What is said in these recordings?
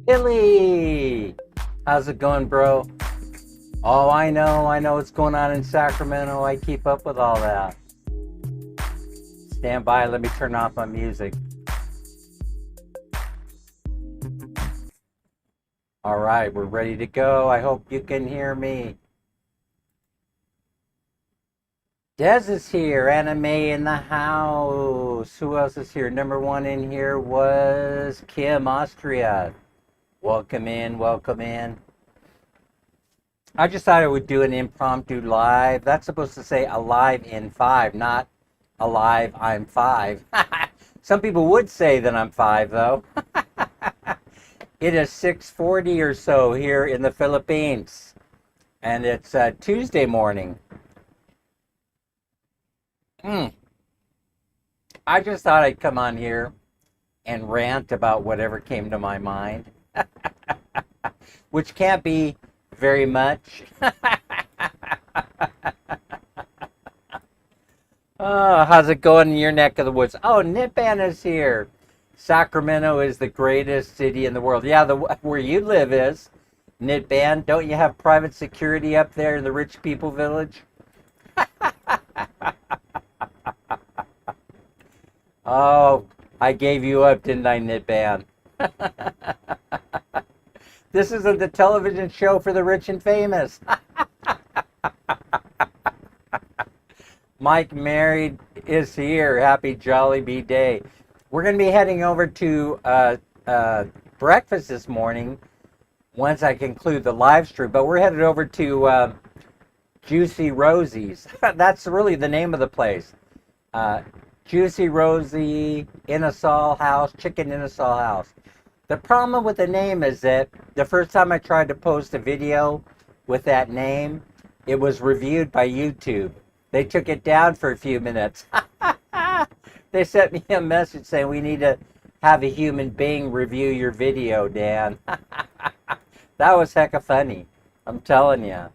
Billy! How's it going, bro? Oh, I know what's going on in Sacramento. I keep up with all that. Stand by, let me turn off my music. All right, we're ready to go. I hope you can hear me. Des is here, Anime in the house. Who else is here? Number one in here was Kim Austria. Welcome in, welcome in. I just thought I would do an impromptu live. That's supposed to say alive in 5, not alive, I'm 5. Some people would say that I'm 5, though. It is 6:40 or so here in the Philippines. And it's Tuesday morning. I just thought I'd come on here and rant about whatever came to my mind. Which can't be very much. Oh, how's it going in your neck of the woods? Oh, Nipan is here. Sacramento is the greatest city in the world. Yeah, where you live is. Nipan, don't you have private security up there in the rich people village? Oh, I gave you up, didn't I, Nipan? This isn't the television show for the rich and famous. Mike Married is here. Happy Jolly Bee Day. We're going to be heading over to breakfast this morning once I conclude the live stream. But we're headed over to Juicy Rosie's. That's really the name of the place. Juicy Rosie Inasal House, Chicken Inasal House. The problem with the name is that the first time I tried to post a video with that name, it was reviewed by YouTube. They took it down for a few minutes. They sent me a message saying, we need to have a human being review your video, Dan. That was hecka funny. I'm telling you.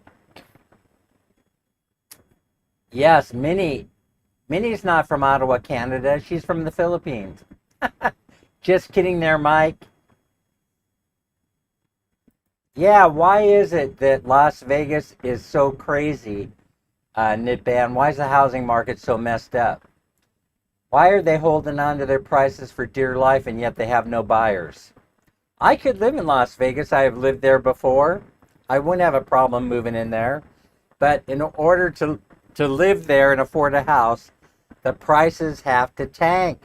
Yes, Minnie's not from Ottawa, Canada. She's from the Philippines. Just kidding there, Mike. Yeah, why is it that Las Vegas is so crazy, Nitban? Why is the housing market so messed up? Why are they holding on to their prices for dear life and yet they have no buyers? I could live in Las Vegas. I have lived there before. I wouldn't have a problem moving in there. But in order to live there and afford a house, the prices have to tank.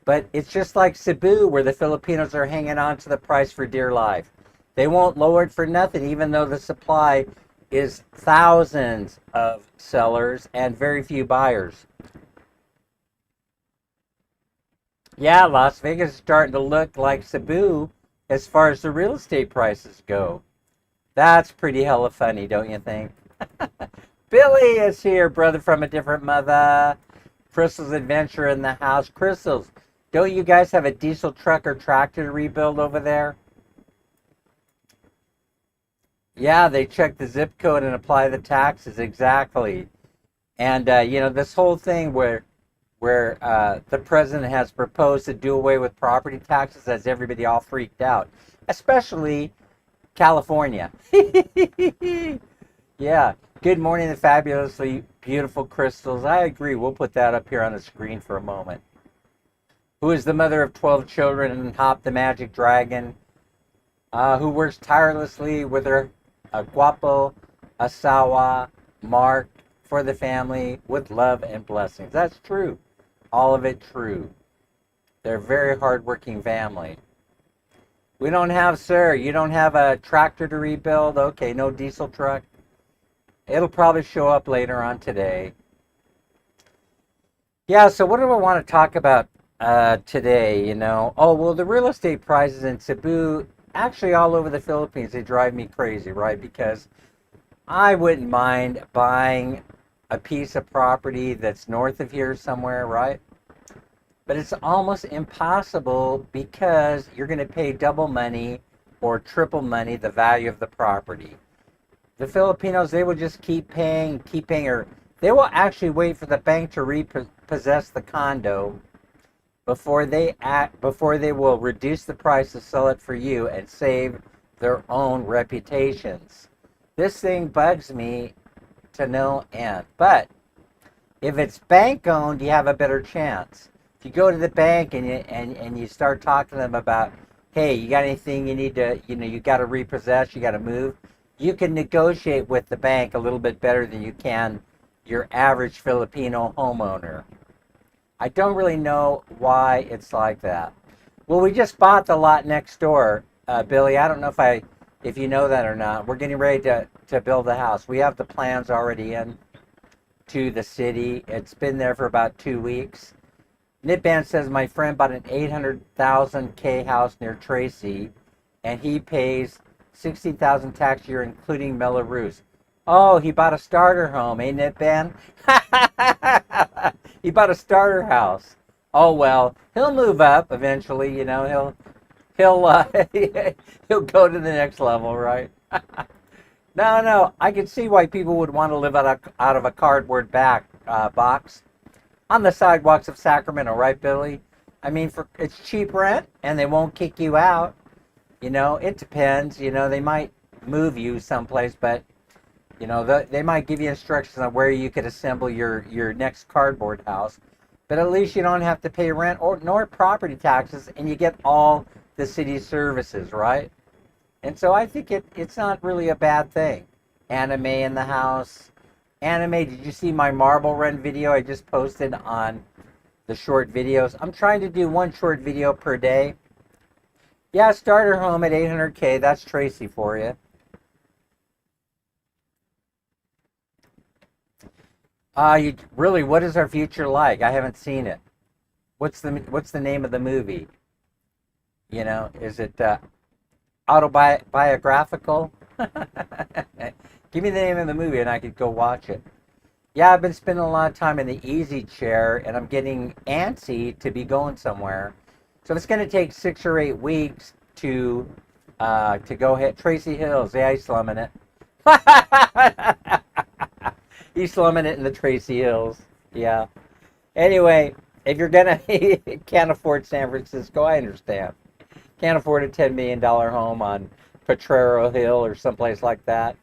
But it's just like Cebu, where the Filipinos are hanging on to the price for dear life. They won't lower it for nothing, even though the supply is thousands of sellers and very few buyers. Yeah, Las Vegas is starting to look like Cebu as far as the real estate prices go. That's pretty hella funny, don't you think? Billy is here, brother from a different mother. Crystal's Adventure in the house. Crystals, don't you guys have a diesel truck or tractor to rebuild over there? Yeah, they check the zip code and apply the taxes, exactly. And, this whole thing where the president has proposed to do away with property taxes has everybody all freaked out, especially California. Yeah. Good morning, the fabulously beautiful Crystals. I agree. We'll put that up here on the screen for a moment. Who is the mother of 12 children and Hop the Magic Dragon, who works tirelessly with her guapo asawa, Mark, for the family with love and blessings. That's true. All of it true. They're a very hardworking family. We don't have, sir, you don't have a tractor to rebuild? Okay, no diesel truck. It'll probably show up later on today. Yeah, so what do I want to talk about today, Oh, well, the real estate prices in Cebu, actually all over the Philippines, they drive me crazy, right? Because I wouldn't mind buying a piece of property that's north of here somewhere, right? But it's almost impossible because you're going to pay double money or triple money the value of the property. The Filipinos, they will just keep paying, or they will actually wait for the bank to repossess the condo before they will reduce the price to sell it for you and save their own reputations. This thing bugs me to no end. But if it's bank owned, you have a better chance. If you go to the bank and you start talking to them about, hey, you got anything you need to, you got to repossess, you got to move, you can negotiate with the bank a little bit better than you can your average Filipino homeowner. I don't really know why it's like that. Well, we just bought the lot next door, Billy. I don't know if you know that or not. We're getting ready to build a house. We have the plans already in to the city. It's been there for about 2 weeks. Nitban says my friend bought an 800,000 K house near Tracy, and he pays 60,000 tax year, including Belarus. Oh, he bought a starter home, ain't it, Ben? He bought a starter house. Oh well, he'll move up eventually. He'll he'll go to the next level, right? No. I can see why people would want to live out of a cardboard box on the sidewalks of Sacramento, right, Billy? I mean, it's cheap rent, and they won't kick you out. It depends. They might move you someplace, but they might give you instructions on where you could assemble your next cardboard house. But at least you don't have to pay rent nor property taxes, and you get all the city services, right? And so I think it's not really a bad thing. Anime in the house. Anime, did you see my marble run video I just posted on the short videos? I'm trying to do one short video per day. Yeah, starter home at 800K. That's Tracy for you. You really, what is our future like? I haven't seen it. What's the name of the movie? Is it autobiographical? Give me the name of the movie and I could go watch it. Yeah, I've been spending a lot of time in the easy chair and I'm getting antsy to be going somewhere. So it's going to take 6 or 8 weeks to go hit Tracy Hills. Yeah, he's slumming it. He's slumming it in the Tracy Hills. Yeah. Anyway, if you're gonna can't afford San Francisco, I understand. Can't afford a $10 million home on Potrero Hill or someplace like that.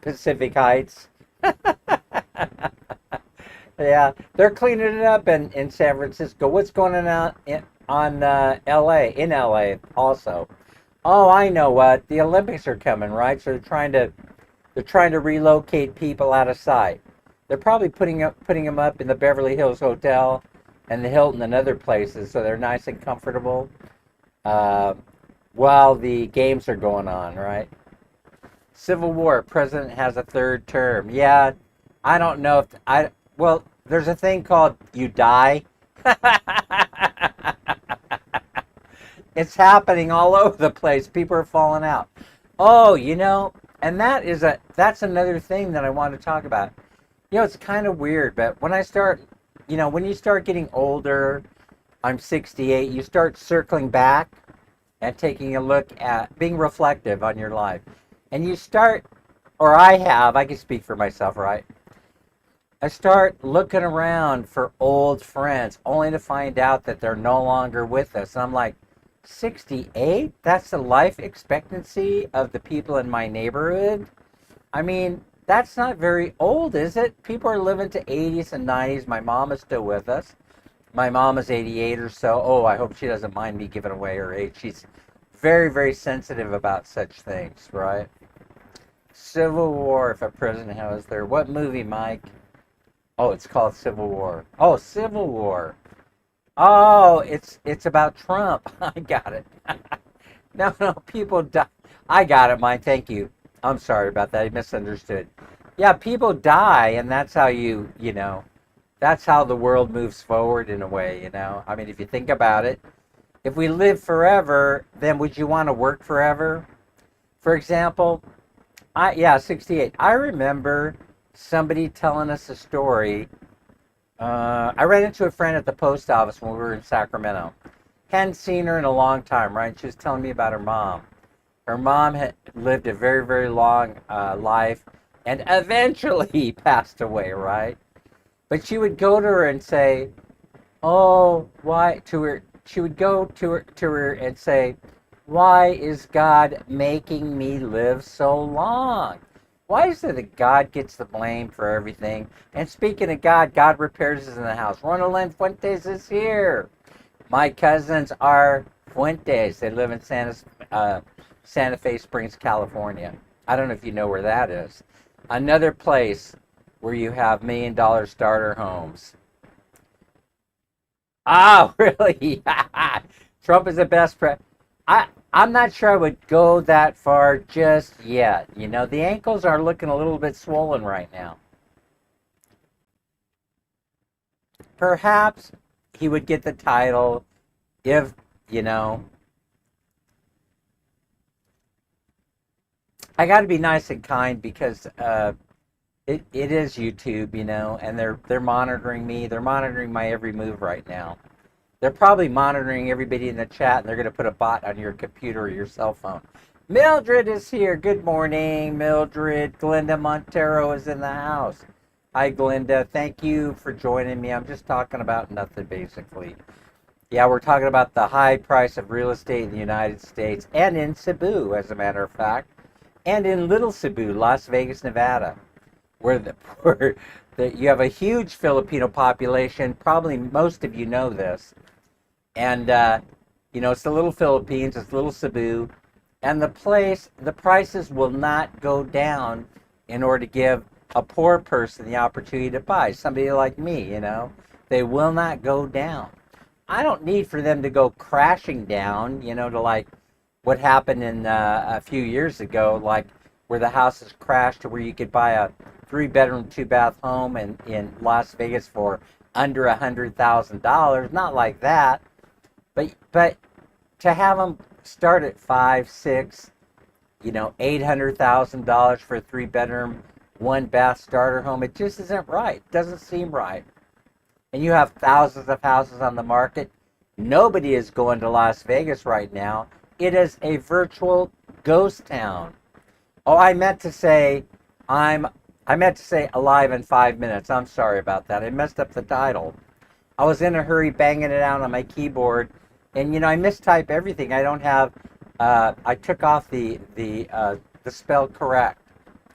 Pacific Heights. Yeah, they're cleaning it up in San Francisco. What's going on LA, in LA also? Oh, I know what. The Olympics are coming, right? So they're trying to relocate people out of sight. They're probably putting them up in the Beverly Hills Hotel and the Hilton and other places so they're nice and comfortable uh, while the games are going on, right? Civil War, president has a third term. Yeah, I don't know if well, there's a thing called you die. It's happening all over the place. People are falling out. Oh, and that's another thing that I want to talk about. It's kind of weird, but when you start getting older, I'm 68, you start circling back and taking a look at being reflective on your life. And you start, or I can speak for myself, right? I start looking around for old friends only to find out that they're no longer with us. And I'm like, 68? That's the life expectancy of the people in my neighborhood? I mean, that's not very old, is it? People are living to 80s and 90s. My mom is still with us. My mom is 88 or so. Oh, I hope she doesn't mind me giving away her age. She's very, very sensitive about such things, right? Civil War, if a president was there. What movie, Mike? Oh, it's called Civil War. Oh, Civil War. Oh, it's about Trump. I got it. No, people die. I got it, Mike. Thank you. I'm sorry about that. I misunderstood. Yeah, people die, and that's how that's how the world moves forward in a way. I mean, if you think about it, if we live forever, then would you want to work forever? For example, 68. I remember somebody telling us a story. I ran into a friend at the post office when we were in Sacramento. Hadn't seen her in a long time, right? She was telling me about her mom. Her mom had lived a very, very long life and eventually passed away, right? But she would go to her and say, "Oh, why?" To her, she would go to her and say, "Why is God making me live so long? Why is it that God gets the blame for everything?" And speaking of God, God repairs us in the house. Ronald Fuentes is here. My cousins are Fuentes. They live in Santa Fe Springs, California. I don't know if you know where that is. Another place where you have $1 million starter homes. Ah, really? Trump is the best I'm not sure I would go that far just yet. The ankles are looking a little bit swollen right now. Perhaps he would get the title if, I got to be nice and kind because it is YouTube, and they're monitoring me. They're monitoring my every move right now. They're probably monitoring everybody in the chat, and they're going to put a bot on your computer or your cell phone. Mildred is here. Good morning, Mildred. Glenda Montero is in the house. Hi, Glenda. Thank you for joining me. I'm just talking about nothing, basically. Yeah, we're talking about the high price of real estate in the United States and in Cebu, as a matter of fact, and in Little Cebu, Las Vegas, Nevada, where you have a huge Filipino population. Probably most of you know this. And, it's the little Philippines, it's little Cebu, and the prices will not go down in order to give a poor person the opportunity to buy. Somebody like me, they will not go down. I don't need for them to go crashing down, to what happened in a few years ago, like where the houses crashed to where you could buy a 3 bedroom, 2 bath home in Las Vegas for under $100,000. Not like that, but to have them start at 5, 6, $800,000 for a 3 bedroom, 1 bath starter home, it just isn't right. It doesn't seem right. And you have thousands of houses on the market. Nobody is going to Las Vegas right now. It is a virtual ghost town. Oh, I meant to say alive in 5 minutes. I'm sorry about that. I messed up the title. I was in a hurry banging it out on my keyboard, and I mistype everything. I don't have. I took off the spell correct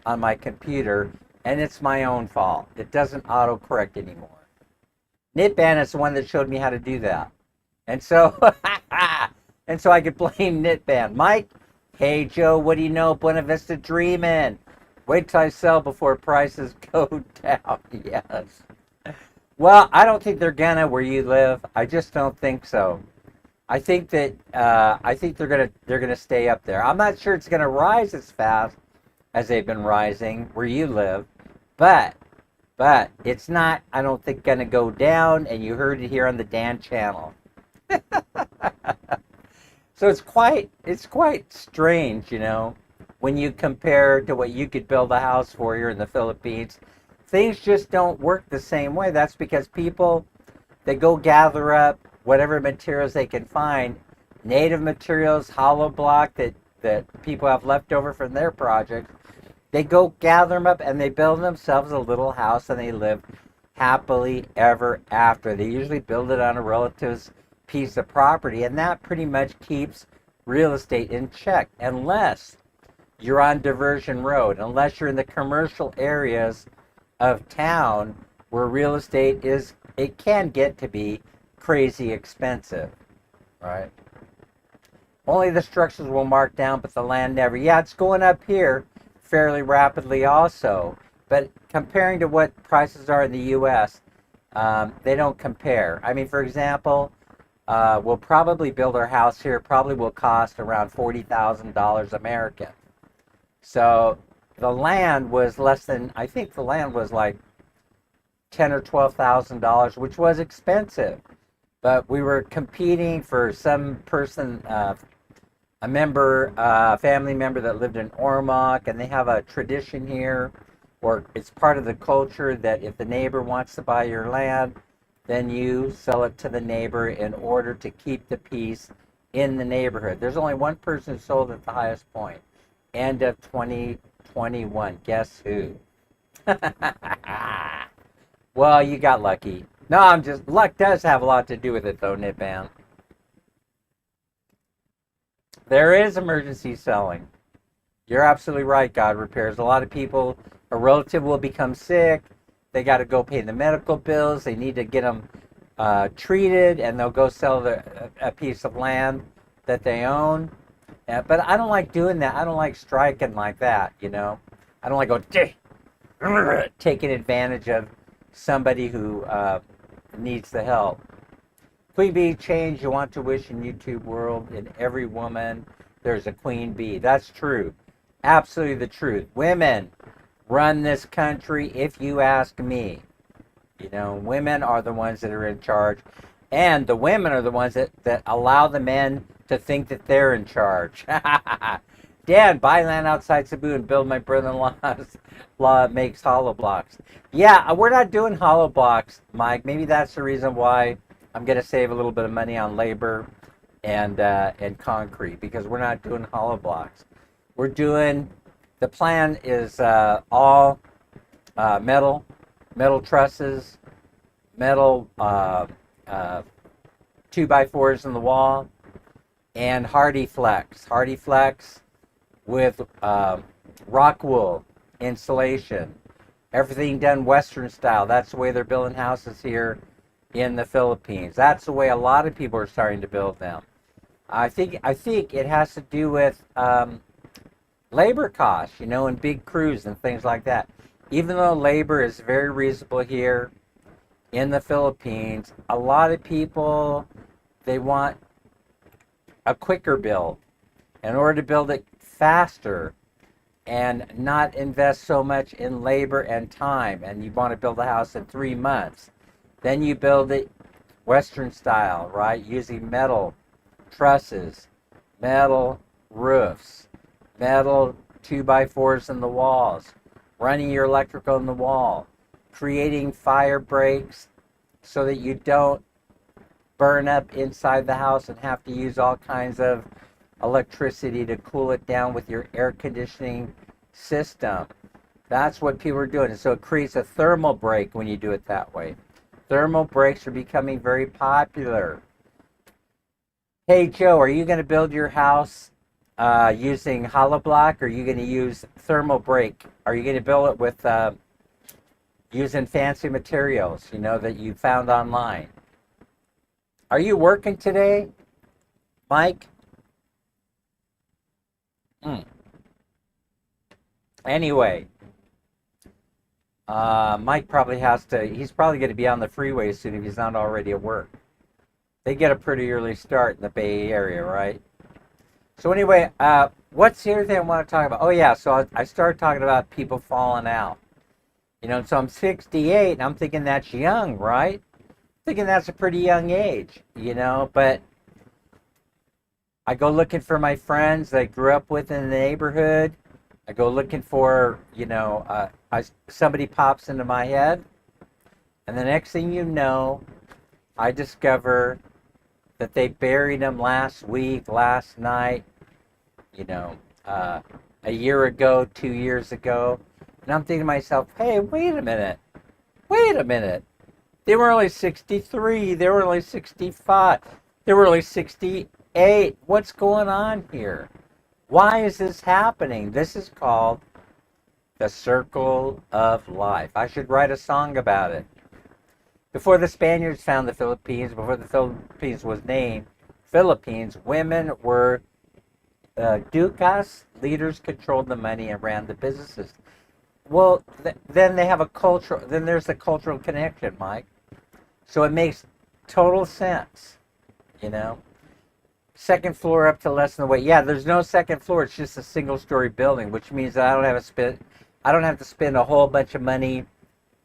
on my computer, and it's my own fault. It doesn't autocorrect anymore. Knitband is the one that showed me how to do that, and so I could blame Knitband. Mike, hey Joe, what do you know? Buena Vista dreaming. Wait till I sell before prices go down. Yes. Well, I don't think they're gonna where you live. I just don't think so. I think they're gonna stay up there. I'm not sure it's gonna rise as fast as they've been rising where you live, but it's not. I don't think gonna go down. And you heard it here on the Dan channel. So it's quite strange, when you compare to what you could build a house for here in the Philippines. Things just don't work the same way. That's because people, they go gather up whatever materials they can find, native materials, hollow block that people have left over from their projects. They go gather them up and they build themselves a little house and they live happily ever after. They usually build it on a relative's piece of property, and that pretty much keeps real estate in check, unless you're on Diversion Road, unless you're in the commercial areas of town where real estate it can get to be crazy expensive, right? Only the structures will mark down, but the land never. Yeah, it's going up here fairly rapidly also, but comparing to what prices are in the U.S., they don't compare. I mean, for example, we'll probably build our house here, probably will cost around $40,000 American. So the land was less than, I think the land was like $10,000 or $12,000, which was expensive. But we were competing for some person, a family member that lived in Ormoc, and they have a tradition here, or it's part of the culture that if the neighbor wants to buy your land, then you sell it to the neighbor in order to keep the peace in the neighborhood. There's only one person who sold at the highest point. End of 2021. Guess who? Well, you got lucky. No, luck does have a lot to do with it, though, Knitband. There is emergency selling. You're absolutely right, God Repairs. A lot of people, a relative will become sick. They got to go pay the medical bills. They need to get them treated, and they'll go sell a piece of land that they own. But I don't like doing that. I don't like striking like that, I don't like taking advantage of somebody who needs the help. Queen Bee, change you want to wish in YouTube world. In every woman, there's a Queen Bee. That's true. Absolutely the truth. Women run this country, if you ask me. Women are the ones that are in charge. And the women are the ones that allow the men to think that they're in charge. Dan, buy land outside Cebu and build my brother-in-law's law makes hollow blocks. Yeah, we're not doing hollow blocks, Mike. Maybe that's the reason why I'm going to save a little bit of money on labor and concrete, because we're not doing hollow blocks. The plan is all metal trusses, metal 2x4s in the wall, and Hardy Flex with rock wool insulation. Everything done Western style. That's the way they're building houses here in the Philippines. That's the way a lot of people are starting to build them. I think it has to do with labor costs, and big crews and things like that. Even though labor is very reasonable here in the Philippines, a lot of people, they want a quicker build. in order to build it faster and not invest so much in labor and time, and you want to build a house in 3 months, then you build it Western style, right? Using metal trusses, metal roofs, metal 2x4s in the walls, running your electrical in the wall, creating fire breaks so that you don't burn up inside the house and have to use all kinds of electricity to cool it down with your air conditioning system. That's what people are doing. And so it creates a thermal break when you do it that way. Thermal breaks are becoming very popular. Hey Joe, are you going to build your house using hollow block, or are you going to use thermal break? Are you going to build it with using fancy materials, that you found online? Are you working today, Mike? Anyway, Mike probably he's probably going to be on the freeway soon if he's not already at work. They get a pretty early start in the Bay Area, right? So anyway, what's the other thing I want to talk about? Oh yeah, so I started talking about people falling out. So I'm 68, and I'm thinking that's young, right? Thinking that's a pretty young age, but I go looking for my friends that I grew up with in the neighborhood. I go looking for, somebody pops into my head, and the next thing you know, I discover that they buried him last week, last night, a year ago, 2 years ago. And I'm thinking to myself, hey, wait a minute. They were only 63. They were only 65. They were only 68. What's going on here? Why is this happening? This is called the circle of life. I should write a song about it. Before the Spaniards found the Philippines, before the Philippines was named Philippines, women were ducas, leaders controlled the money and ran the businesses. Well, then there's a cultural connection, Mike. So it makes total sense, Second floor up to less than the weight. Yeah, there's no second floor. It's just a single-story building, which means that I don't have to spend a whole bunch of money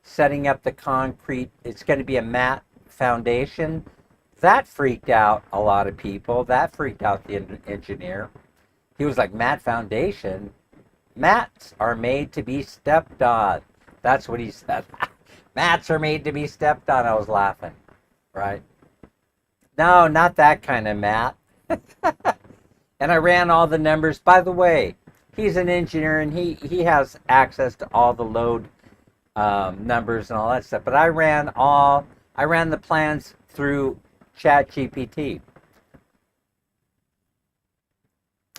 setting up the concrete. It's going to be a mat foundation. That freaked out a lot of people. That freaked out the engineer. He was like, mat foundation? Mats are made to be stepped on. That's what he said. Mats are made to be stepped on. I was laughing, right? No, not that kind of mat. And I ran all the numbers. By the way, he's an engineer, and he has access to all the load numbers and all that stuff. But I ran the plans through ChatGPT,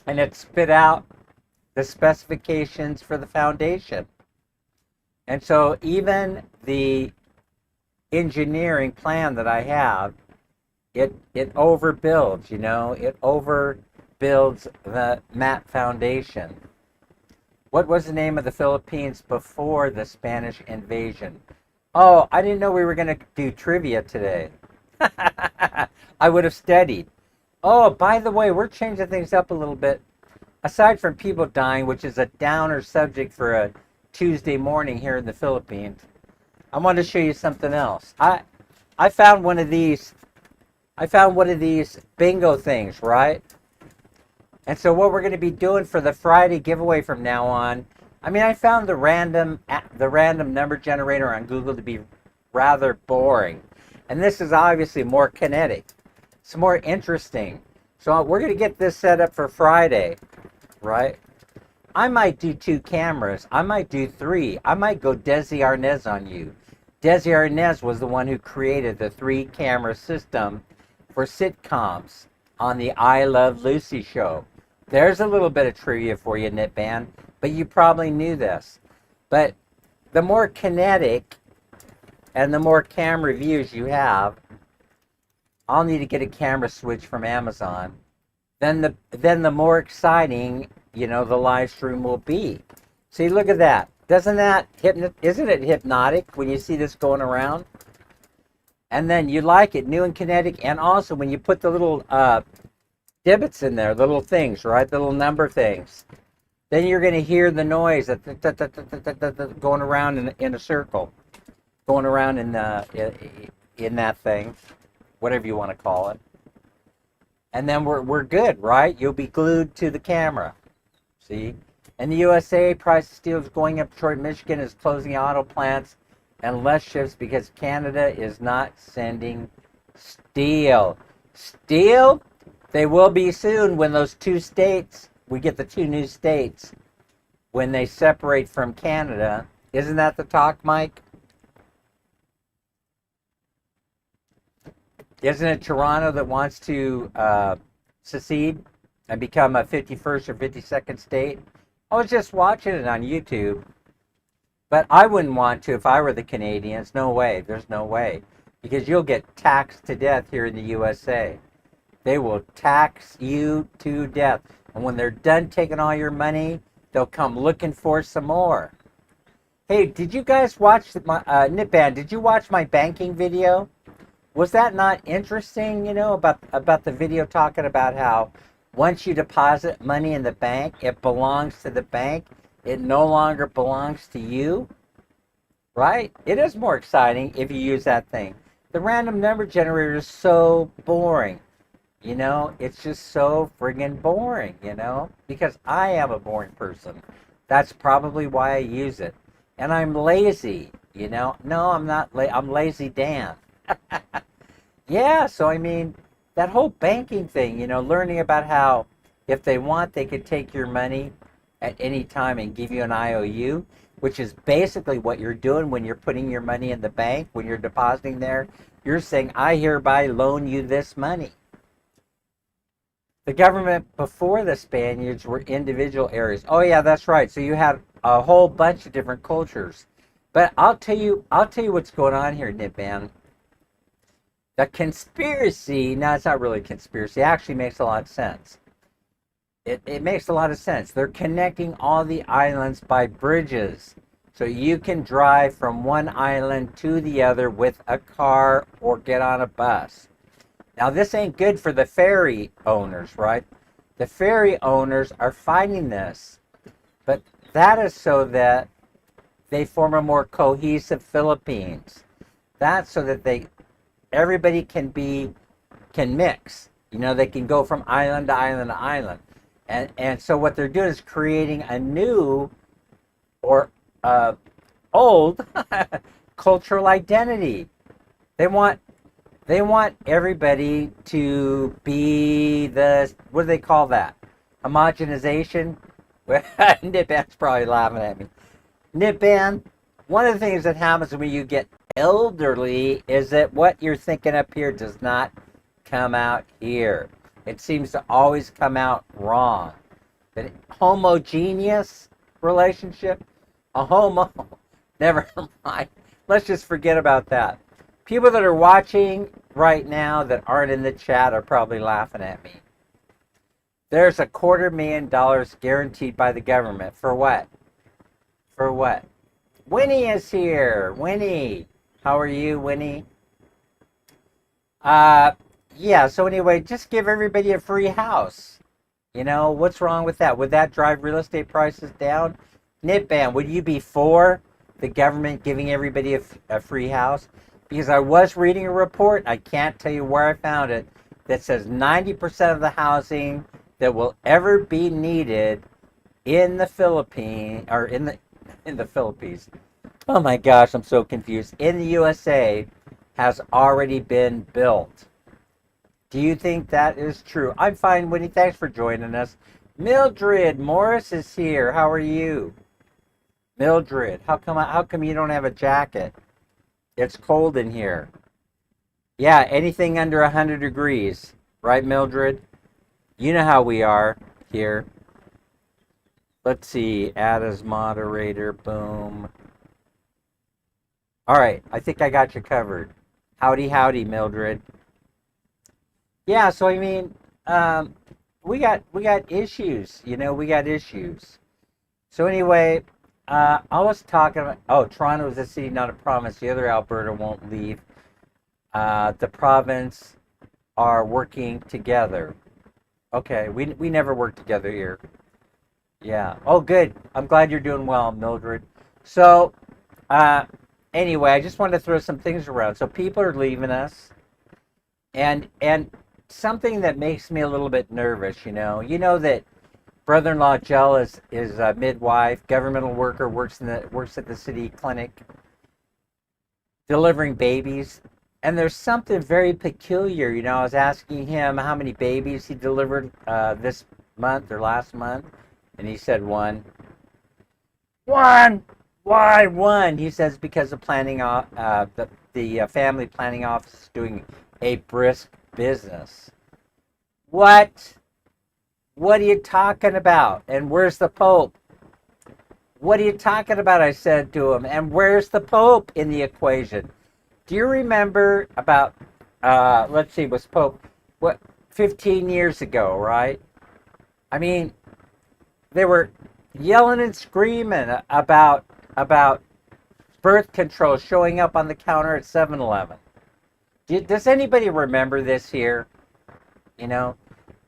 and it spit out the specifications for the foundation. And so even the engineering plan that I have, it overbuilds, it overbuilds the mat foundation. What was the name of the Philippines before the Spanish invasion? Oh, I didn't know we were going to do trivia today. I would have studied. Oh, by the way, we're changing things up a little bit. Aside from people dying, which is a downer subject for a Tuesday morning here in the Philippines, I want to show you something else. I found one of these bingo things, right? And so what we're going to be doing for the Friday giveaway from now on, I found the random number generator on Google to be rather boring. And this is obviously more kinetic. It's more interesting. So we're going to get this set up for Friday, right? I might do 2 cameras. I might do 3. I might go Desi Arnaz on you. Desi Arnaz was the one who created the 3-camera system for sitcoms on the I Love Lucy show. There's a little bit of trivia for you, Knitband, but you probably knew this. But the more kinetic and the more camera views you have, I'll need to get a camera switch from Amazon. Then the more exciting, the live stream will be. See, look at that. Isn't it hypnotic when you see this going around? And then you like it, new and kinetic, and also when you put the little divots in there, little things, right? Little number things. Then you're going to hear the noise going around in a circle, going around in that thing, whatever you want to call it. And then we're good, right? You'll be glued to the camera. See? In the USA, price of steel is going up. Detroit, Michigan is closing auto plants and less shifts because Canada is not sending steel. Steel? They will be soon when those two states, we get the two new states, when they separate from Canada. Isn't that the talk, Mike? Isn't it Toronto that wants to secede and become a 51st or 52nd state? I was just watching it on YouTube. But I wouldn't want to if I were the Canadians. No way. There's no way. Because you'll get taxed to death here in the USA. They will tax you to death. And when they're done taking all your money, they'll come looking for some more. Hey, did you guys watch my Nitban? Did you watch my banking video? Was that not interesting, about the video talking about how once you deposit money in the bank, it belongs to the bank. It no longer belongs to you, right? It is more exciting if you use that thing. The random number generator is so boring, It's just so friggin' boring, Because I am a boring person. That's probably why I use it. And I'm lazy, No, I'm not. I'm Lazy Dan. Yeah, so that whole banking thing, learning about how if they want, they could take your money at any time and give you an IOU, which is basically what you're doing when you're putting your money in the bank, when you're depositing there. You're saying, I hereby loan you this money. The government before the Spaniards were individual areas. Oh yeah, that's right. So you had a whole bunch of different cultures. But I'll tell you what's going on here, Nitban. The conspiracy, no, it's not really a conspiracy. It actually makes a lot of sense. It makes a lot of sense. They're connecting all the islands by bridges. So you can drive from one island to the other with a car or get on a bus. Now, this ain't good for the ferry owners, right? The ferry owners are fighting this. But that is so that they form a more cohesive Philippines. That's so that everybody can mix. They can go from island to island to island. And so what they're doing is creating a new or old cultural identity. They want everybody to be what do they call that? Homogenization? Nitban's probably laughing at me. Nitban, one of the things that happens when you get elderly is that what you're thinking up here does not come out here. It seems to always come out wrong. But homogeneous relationship, never mind. Let's just forget about that. People that are watching right now that aren't in the chat are probably laughing at me. There's $250,000 guaranteed by the government. For what? For what? Winnie is here. Winnie. How are you, Winnie? Yeah, so anyway, just give everybody a free house. What's wrong with that? Would that drive real estate prices down? Nitban, would you be for the government giving everybody a free house? Because I was reading a report, I can't tell you where I found it, that says 90% of the housing that will ever be needed in the Philippines, or in the Philippines. Oh my gosh, I'm so confused. In the USA has already been built. Do you think that is true? I'm fine, Winnie. Thanks for joining us. Mildred Morris is here. How are you? Mildred, how come you don't have a jacket? It's cold in here. Yeah, anything under 100 degrees. Right, Mildred? You know how we are here. Let's see. Add as moderator. Boom. All right. I think I got you covered. Howdy, howdy, Mildred. Yeah, so we got issues. We got issues. So anyway, I was talking about, Toronto is a city, not a province. The other Alberta won't leave. The province are working together. Okay, we never worked together here. Yeah. Oh, good. I'm glad you're doing well, Mildred. So, uh, anyway, I just wanted to throw some things around. So people are leaving us, and something that makes me a little bit nervous. You know that brother-in-law Jill is a midwife, governmental worker, works at the city clinic, delivering babies. And there's something very peculiar. I was asking him how many babies he delivered this month or last month, and he said one. One. Why one? He says because the planning the family planning office is doing a brisk business. What? What are you talking about? And where's the Pope? What are you talking about? I said to him. And where's the Pope in the equation? Do you remember about, let's see, was Pope, what, 15 years ago, right? I mean, they were yelling and screaming about birth control showing up on the counter at 7-Eleven. Does anybody remember this here? You know,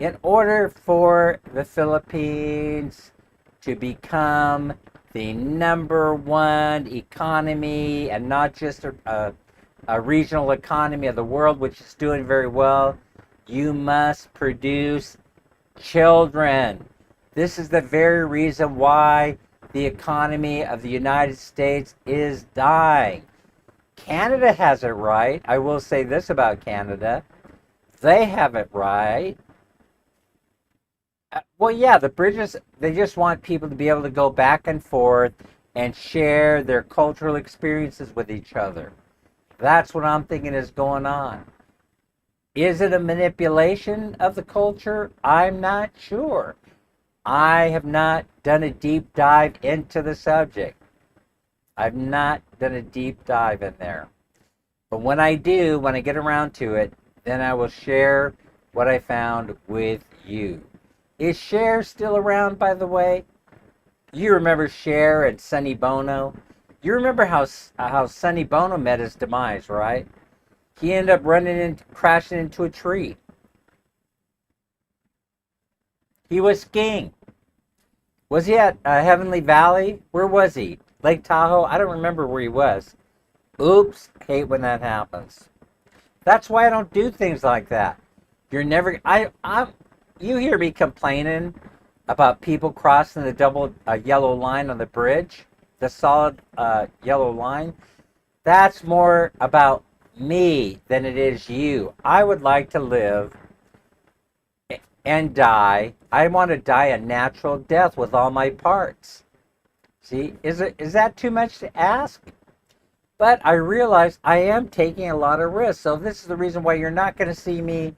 in order for the Philippines to become the number one economy and not just a regional economy of the world, which is doing very well, you must produce children. This is the very reason why the economy of the United States is dying. Canada has it right. I will say this about Canada. They have it right. Well, yeah, the British, they just want people to be able to go back and forth and share their cultural experiences with each other. That's what I'm thinking is going on. Is it a manipulation of the culture? I'm not sure. I have not done a deep dive into the subject. I've not done a deep dive in there. But when I do, when I get around to it, then I will share what I found with you. Is Cher still around, by the way? You remember Cher and Sonny Bono? You remember how Sonny Bono met his demise, right? He ended up crashing into a tree. He was skiing. Was he at Heavenly Valley? Where was he? Lake Tahoe? I don't remember where he was. Oops, hate when that happens. That's why I don't do things like that. You're never. You hear me complaining about people crossing the double yellow line on the bridge, the solid yellow line. That's more about me than it is you. I would like to live and die. I want to die a natural death with all my parts. See, is that too much to ask? But I realize I am taking a lot of risks. So this is the reason why you're not going to see me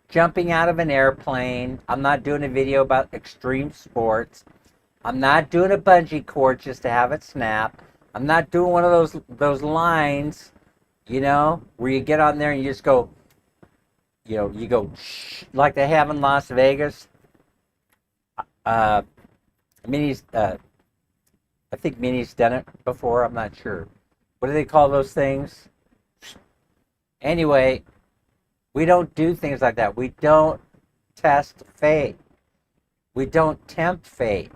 jumping out of an airplane. I'm not doing a video about extreme sports. I'm not doing a bungee cord just to have it snap. I'm not doing one of those lines, where you get on there and you just go, you go shh, like they have in Las Vegas. Minnie's, I think Minnie's done it before. I'm not sure. What do they call those things? Anyway, we don't do things like that. We don't test fate. We don't tempt fate.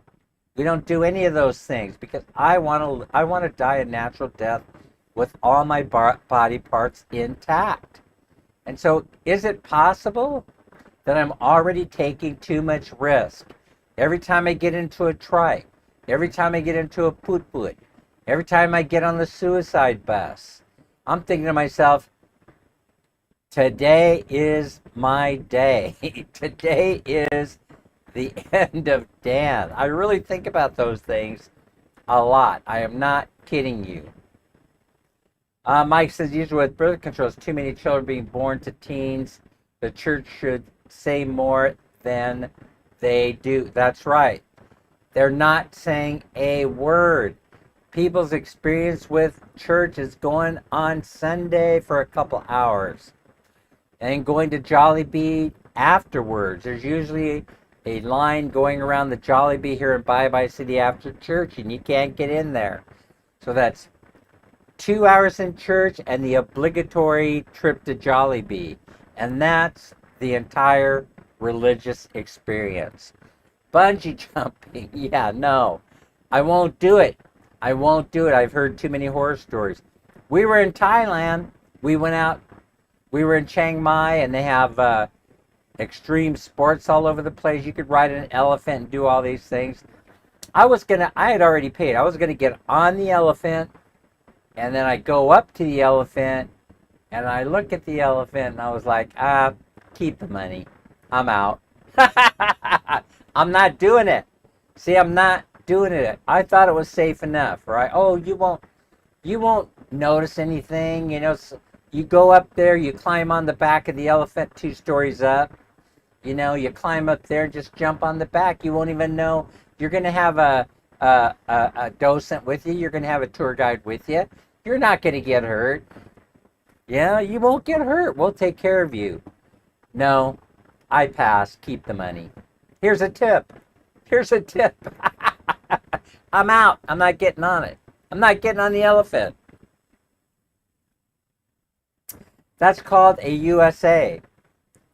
We don't do any of those things because I want to die a natural death with all my body parts intact. And so, is it possible that I'm already taking too much risk? Every time I get into a trike, every time I get into a put-put, every time I get on the suicide bus, I'm thinking to myself, today is my day. Today is the end of Dan. I really think about those things a lot. I am not kidding you. Mike says, usually with birth control, too many children being born to teens. The church should say more than they do. That's right. They're not saying a word. People's experience with church is going on Sunday for a couple hours and going to Jollibee afterwards. There's usually a line going around the Jollibee here in Bye Bye City after church, and you can't get in there. So that's 2 hours in church and the obligatory trip to Jollibee. And that's the entire religious experience. Bungee jumping, yeah, no. I won't do it. I won't do it. I've heard too many horror stories. We were in Thailand. We went out. We were in Chiang Mai, and they have extreme sports all over the place. You could ride an elephant and do all these things. I had already paid. I was gonna get on the elephant, and then I go up to the elephant, and I look at the elephant, and I was like, keep the money. I'm out. I'm not doing it. See, I'm not doing it. I thought it was safe enough, right? Oh, you won't notice anything. You go up there, you climb on the back of the elephant 2 stories up. You climb up there, just jump on the back. You won't even know. You're going to have a docent with you. You're going to have a tour guide with you. You're not going to get hurt. Yeah, you won't get hurt. We'll take care of you. No, I pass. Keep the money. Here's a tip. Here's a tip. I'm out. I'm not getting on it. I'm not getting on the elephant. That's called a USA.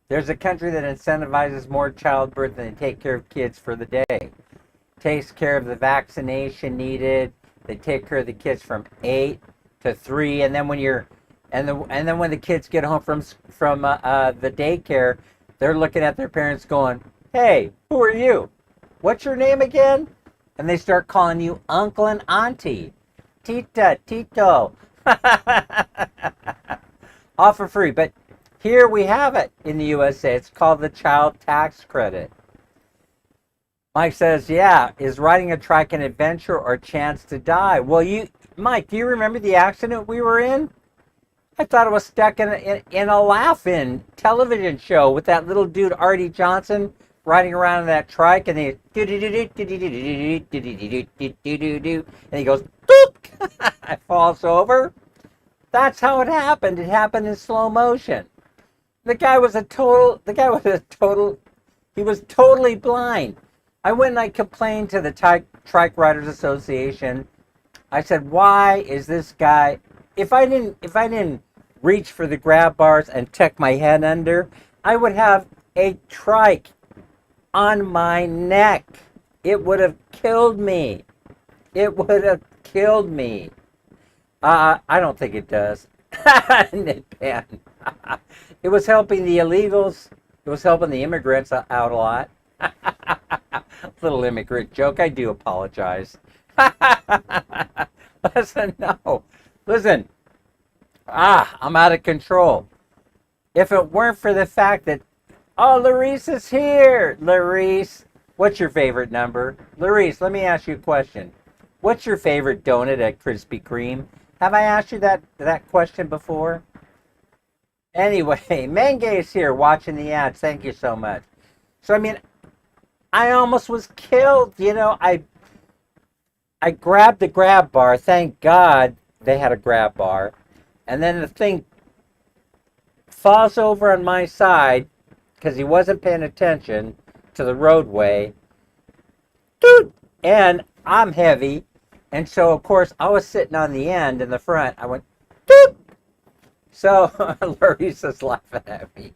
There's a country that incentivizes more childbirth than they take care of kids for the day. Takes care of the vaccination needed. They take care of the kids from 8 to 3, and then when when the kids get home from the daycare, they're looking at their parents going, "Hey, who are you? What's your name again?" And they start calling you uncle and auntie, tita, tito. All for free. But here we have it in the USA. It's called the child tax credit. Mike says, yeah, is riding a trike an adventure or a chance to die? Well, Mike, do you remember the accident we were in? I thought I was stuck in a laugh-in television show with that little dude, Artie Johnson, riding around in that trike, and he goes, doop, falls over. That's how it happened. It happened in slow motion. He was totally blind. I went and I complained to the Trike Riders Association. I said, why is this guy, if I didn't reach for the grab bars and tuck my head under, I would have a trike on my neck. It would have killed me. It would have killed me. I don't think it does. Nitpan. It was helping the illegals. It was helping the immigrants out a lot. Little immigrant joke. I do apologize. Listen, no. Listen. I'm out of control. If it weren't for the fact that, Larice is here. Larice, what's your favorite number? Larice, let me ask you a question. What's your favorite donut at Krispy Kreme? Have I asked you that question before? Anyway, Menge is here watching the ads. Thank you so much. So, I almost was killed. I grabbed the grab bar. Thank God they had a grab bar. And then the thing falls over on my side because he wasn't paying attention to the roadway. Dude! And I'm heavy. And so, of course, I was sitting on the end in the front. I went, doop! So, Larissa's laughing at me.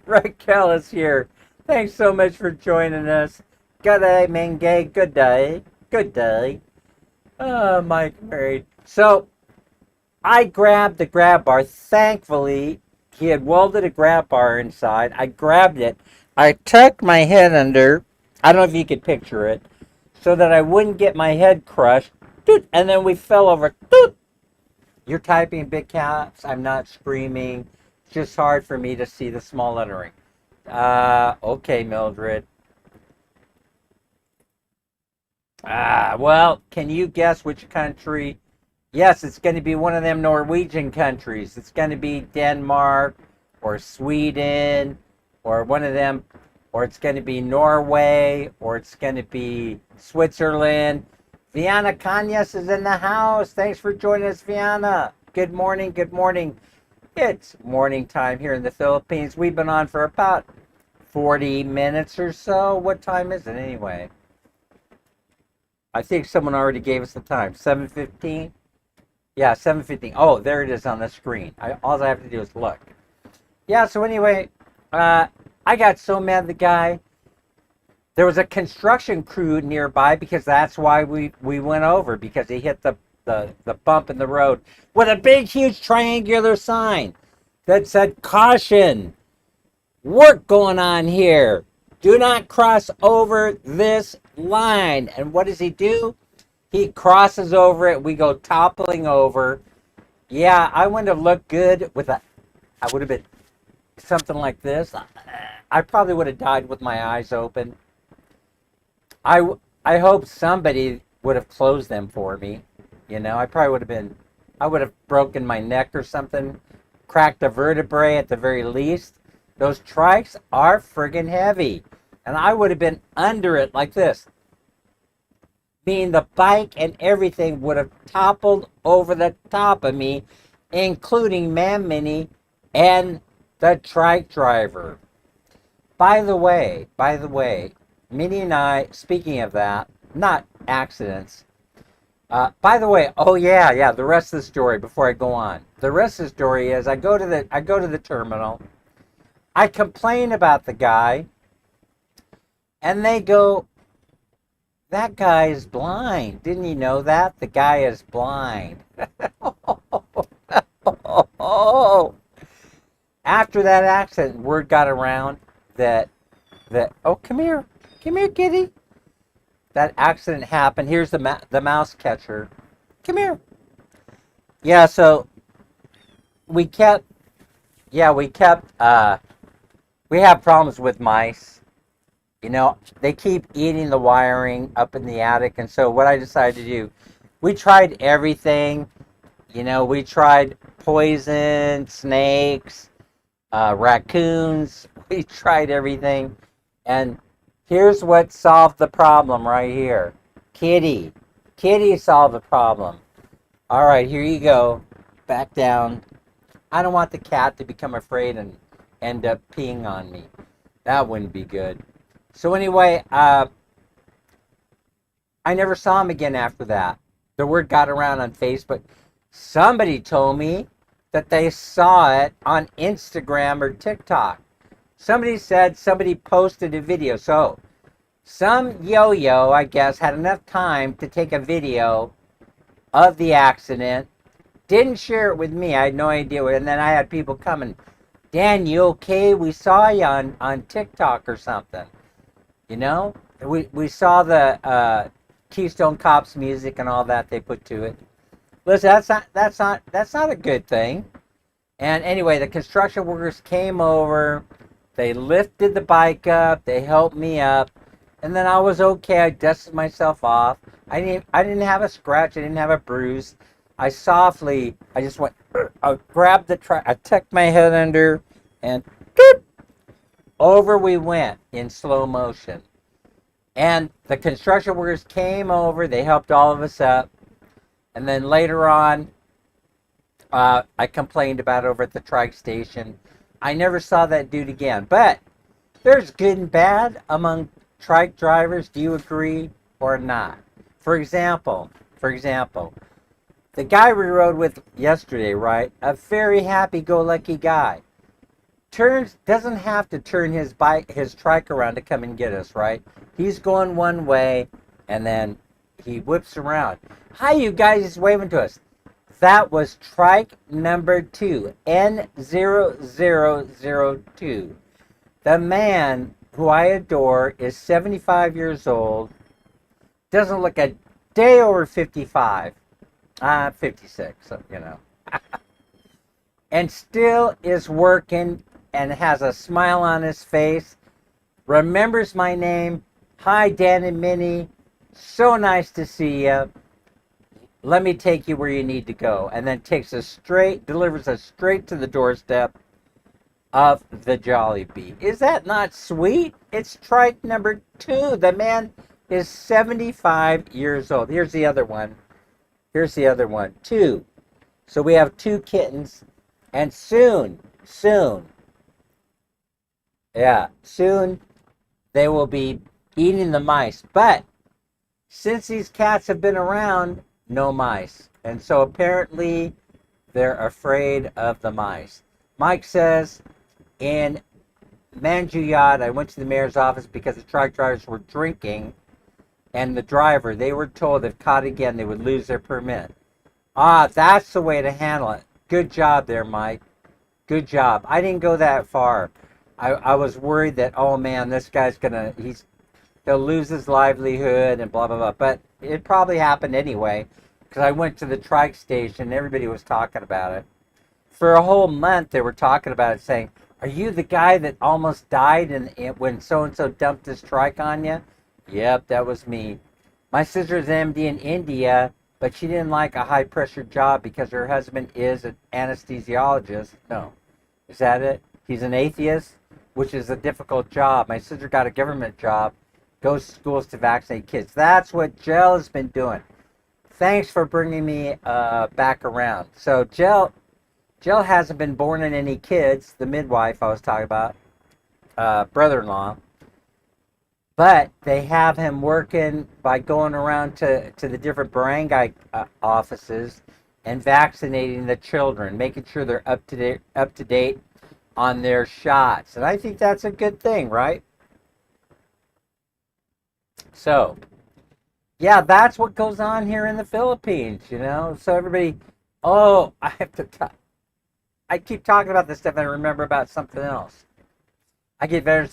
Raquel is here. Thanks so much for joining us. Good day, Menge. Good day. Good day. Mike married. So, I grabbed the grab bar. Thankfully, he had welded a grab bar inside. I grabbed it. I tucked my head under. I don't know if you could picture it. So that I wouldn't get my head crushed. Doot, and then we fell over. Doot. You're typing big caps. I'm not screaming. It's just hard for me to see the small lettering. Okay, Mildred. Well, can you guess which country? Yes, it's going to be one of them Norwegian countries. It's going to be Denmark or Sweden or one of them, or it's going to be Norway or it's going to be Switzerland. Viana Cañas is in the house. Thanks for joining us, Viana. Good morning, good morning. It's morning time here in the Philippines. We've been on for about 40 minutes or so. What time is it anyway? I think someone already gave us the time. 7:15? Yeah, 7:15. Oh, there it is on the screen. All I have to do is look. Yeah, so anyway, I got so mad at the guy. There was a construction crew nearby because that's why we went over, because he hit the bump in the road with a big, huge triangular sign that said, "Caution, work going on here. Do not cross over this line." And what does he do? He crosses over it. We go toppling over. Yeah, I wouldn't have looked good with a, I would have been something like this. I probably would have died with my eyes open. I hope somebody would have closed them for me. You know, I probably would have been, I would have broken my neck or something, cracked a vertebrae at the very least. Those trikes are friggin' heavy. And I would have been under it like this. Meaning the bike and everything would have toppled over the top of me, including Man Mini and the trike driver. By the way, Minnie and I, speaking of that, not accidents. By the way, oh yeah, the rest of the story before I go on. The rest of the story is I go to the terminal. I complain about the guy, and they go, "That guy is blind. Didn't you know that? The guy is blind." After that accident, word got around that oh, come here, kitty. That accident happened. Here's the mouse catcher. Come here. Yeah, so we have problems with mice. You know, they keep eating the wiring up in the attic, and so what I decided to do, we tried everything. You know, we tried poison, snakes, raccoons. We tried everything, and here's what solved the problem right here. Kitty solved the problem. All right, here you go. Back down. I don't want the cat to become afraid and end up peeing on me. That wouldn't be good. So anyway, I never saw him again after that. The word got around on Facebook. Somebody told me that they saw it on Instagram or TikTok. Somebody said somebody posted a video. So some yo-yo, I guess, had enough time to take a video of the accident. Didn't share it with me. I had no idea. And then I had people coming, "Dan, you okay? We saw you on TikTok or something." You know, we saw the Keystone Cops music and all that they put to it. Listen, that's not a good thing. And anyway, the construction workers came over. They lifted the bike up. They helped me up, and then I was okay. I dusted myself off. I didn't have a scratch. I didn't have a bruise. I just went. I grabbed the truck. I tucked my head under, and doop, over we went in slow motion. And the construction workers came over. They helped all of us up. And then later on, I complained about it over at the trike station. I never saw that dude again. But there's good and bad among trike drivers. Do you agree or not? For example, the guy we rode with yesterday, right? A very happy-go-lucky guy. Doesn't have to turn his trike around to come and get us, right? He's going one way, and then he whips around. "Hi, you guys," he's waving to us. That was trike number 2, N0002. The man who I adore is 75 years old, doesn't look a day over 55. 56, so, you know. And still is working and has a smile on his face, remembers my name. "Hi, Dan and Minnie. So nice to see you. Let me take you where you need to go." And then delivers us straight to the doorstep of the Jollibee. Is that not sweet? It's trike number 2. The man is 75 years old. Here's the other one. 2. So we have 2 kittens, and soon they will be eating the mice. But since these cats have been around, no mice. And so apparently they're afraid of the mice. Mike says in Manjuyat, I went to the mayor's office because the truck drivers were drinking, and the driver, they were told if caught again, they would lose their permit. Ah, that's the way to handle it. Good job there, Mike. Good job. I didn't go that far. I was worried that, oh man, this guy's he'll lose his livelihood and blah, blah, blah. But it probably happened anyway, because I went to the trike station and everybody was talking about it. For a whole month, they were talking about it, saying, are you the guy that almost died when so-and-so dumped his trike on you? Yep, that was me. My sister's MD in India, but she didn't like a high-pressure job because her husband is an anesthesiologist. No. Is that it? He's an atheist, which is a difficult job. My sister got a government job, goes to schools to vaccinate kids. That's what Jill has been doing. Thanks for bringing me back around. So Jill hasn't been born in any kids, the midwife I was talking about, brother-in-law. But they have him working by going around to the different barangay offices and vaccinating the children, making sure they're up to date on their shots. And I think that's a good thing, right? So, yeah, that's what goes on here in the Philippines, you know? So everybody, oh, I keep talking about this stuff and I remember about something else. I get veterans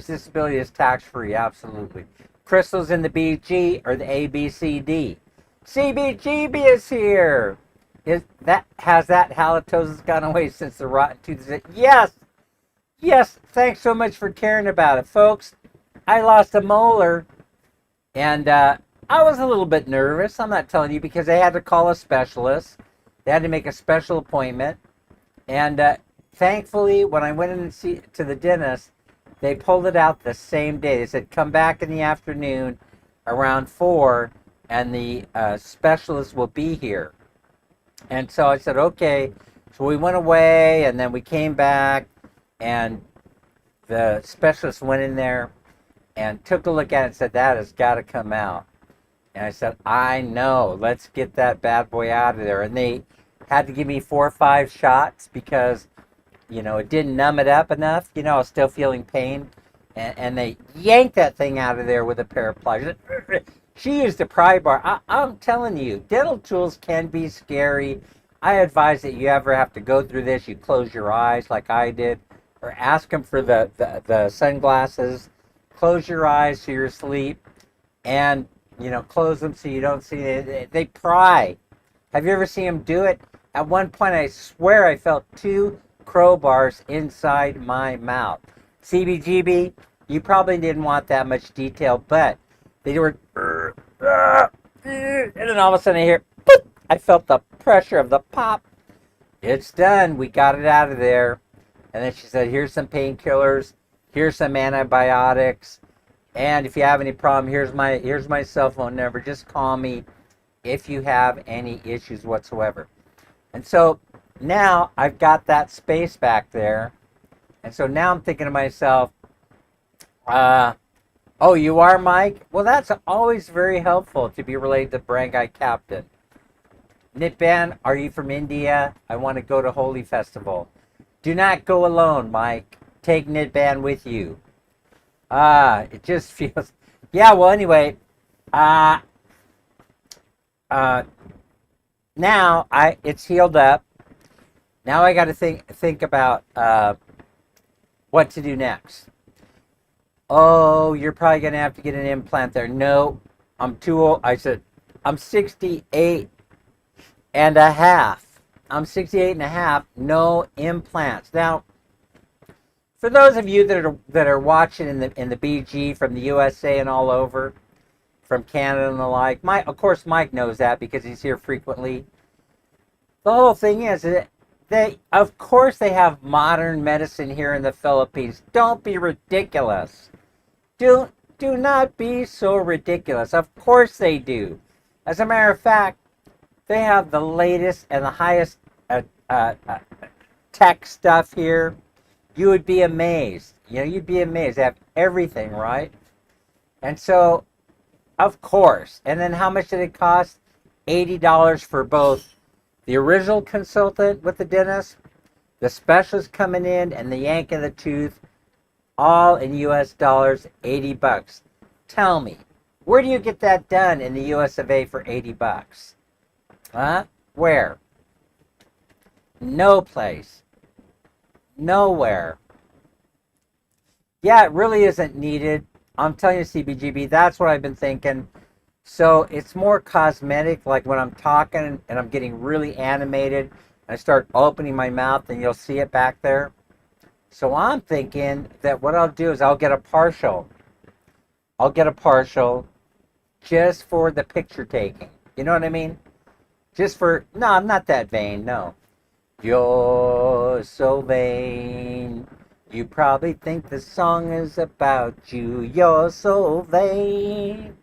disability is tax-free, absolutely. Crystal's in the BG or the ABCD. CBGB is here. Has that halitosis gone away since the rotten tooth? Yes. Thanks so much for caring about it, folks. I lost a molar, and I was a little bit nervous. I'm not telling you because they had to call a specialist. They had to make a special appointment, and thankfully, when I went in to the dentist, they pulled it out the same day. They said, come back in the afternoon around 4, and the specialist will be here. And so I said, okay. So we went away, and then we came back, and the specialist went in there and took a look at it and said, that has got to come out. And I said, I know. Let's get that bad boy out of there. And they had to give me 4 or 5 shots because, you know, it didn't numb it up enough. You know, I was still feeling pain. And they yanked that thing out of there with a pair of pliers. She used a pry bar. I'm telling you, dental tools can be scary. I advise that you ever have to go through this, you close your eyes like I did, or ask them for the sunglasses. Close your eyes so you're asleep, and, you know, close them so you don't see it. They pry. Have you ever seen them do it? At one point, I swear I felt 2 crowbars inside my mouth. CBGB, you probably didn't want that much detail, but they were, and then all of a sudden I hear, boop, I felt the pressure of the pop. It's done. We got it out of there. And then she said, here's some painkillers, here's some antibiotics, and if you have any problem, here's my cell phone number. Just call me if you have any issues whatsoever. And so now I've got that space back there. And so now I'm thinking to myself, oh, you are, Mike? Well, that's always very helpful to be related to Barangay Captain. Nitban, are you from India? I want to go to Holi Festival. Do not go alone, Mike. Take Nitban with you. It just feels... Yeah, well, anyway, now it's healed up. Now I got to think about what to do next. Oh, you're probably going to have to get an implant there. No, I'm too old. I said, I'm 68 and a half. I'm 68 and a half, no implants. Now, for those of you that are watching in the BG from the USA and all over, from Canada and the like, of course Mike knows that because he's here frequently. The whole thing is that of course they have modern medicine here in the Philippines. Don't be ridiculous. Do not be so ridiculous. Of course they do. As a matter of fact, they have the latest and the highest tech stuff here. You would be amazed. You know, you'd be amazed. They have everything, right? And so, of course. And then how much did it cost? $80 for both the original consultant with the dentist, The specialist coming in and the yank of the tooth, all in US dollars, 80 bucks. Tell me, where do you get that done in the US of A for 80 bucks? Huh? Where? No place. Nowhere. Yeah, it really isn't needed. I'm telling you, CBGB, that's what I've been thinking. So it's more cosmetic, like when I'm talking and I'm getting really animated, I start opening my mouth and you'll see it back there. So I'm thinking that what I'll do is I'll get a partial. I'll get a partial just for the picture taking. You know what I mean? Just for, no, I'm not that vain, no. You're so vain. You probably think the song is about you. You're so vain.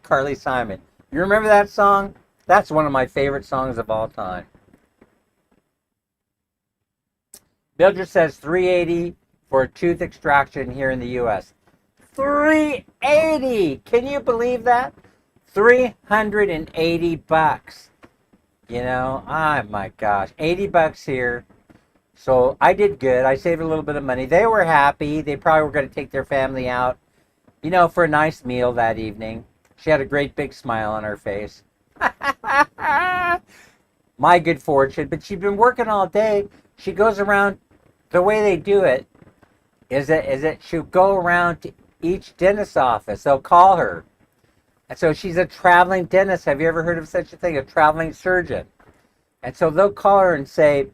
Carly Simon. You remember that song? That's one of my favorite songs of all time. Mildred says $380 for a tooth extraction here in the U.S. $380! Can you believe that? $380. You know, oh my gosh, 80 bucks here. So I did good. I saved a little bit of money. They were happy. They probably were going to take their family out, you know, for a nice meal that evening. She had a great big smile on her face. My good fortune. But she'd been working all day. She goes around, the way they do it is that she'll go around to each dentist's office. They'll call her. And so she's a traveling dentist. Have you ever heard of such a thing? A traveling surgeon. And so they'll call her and say,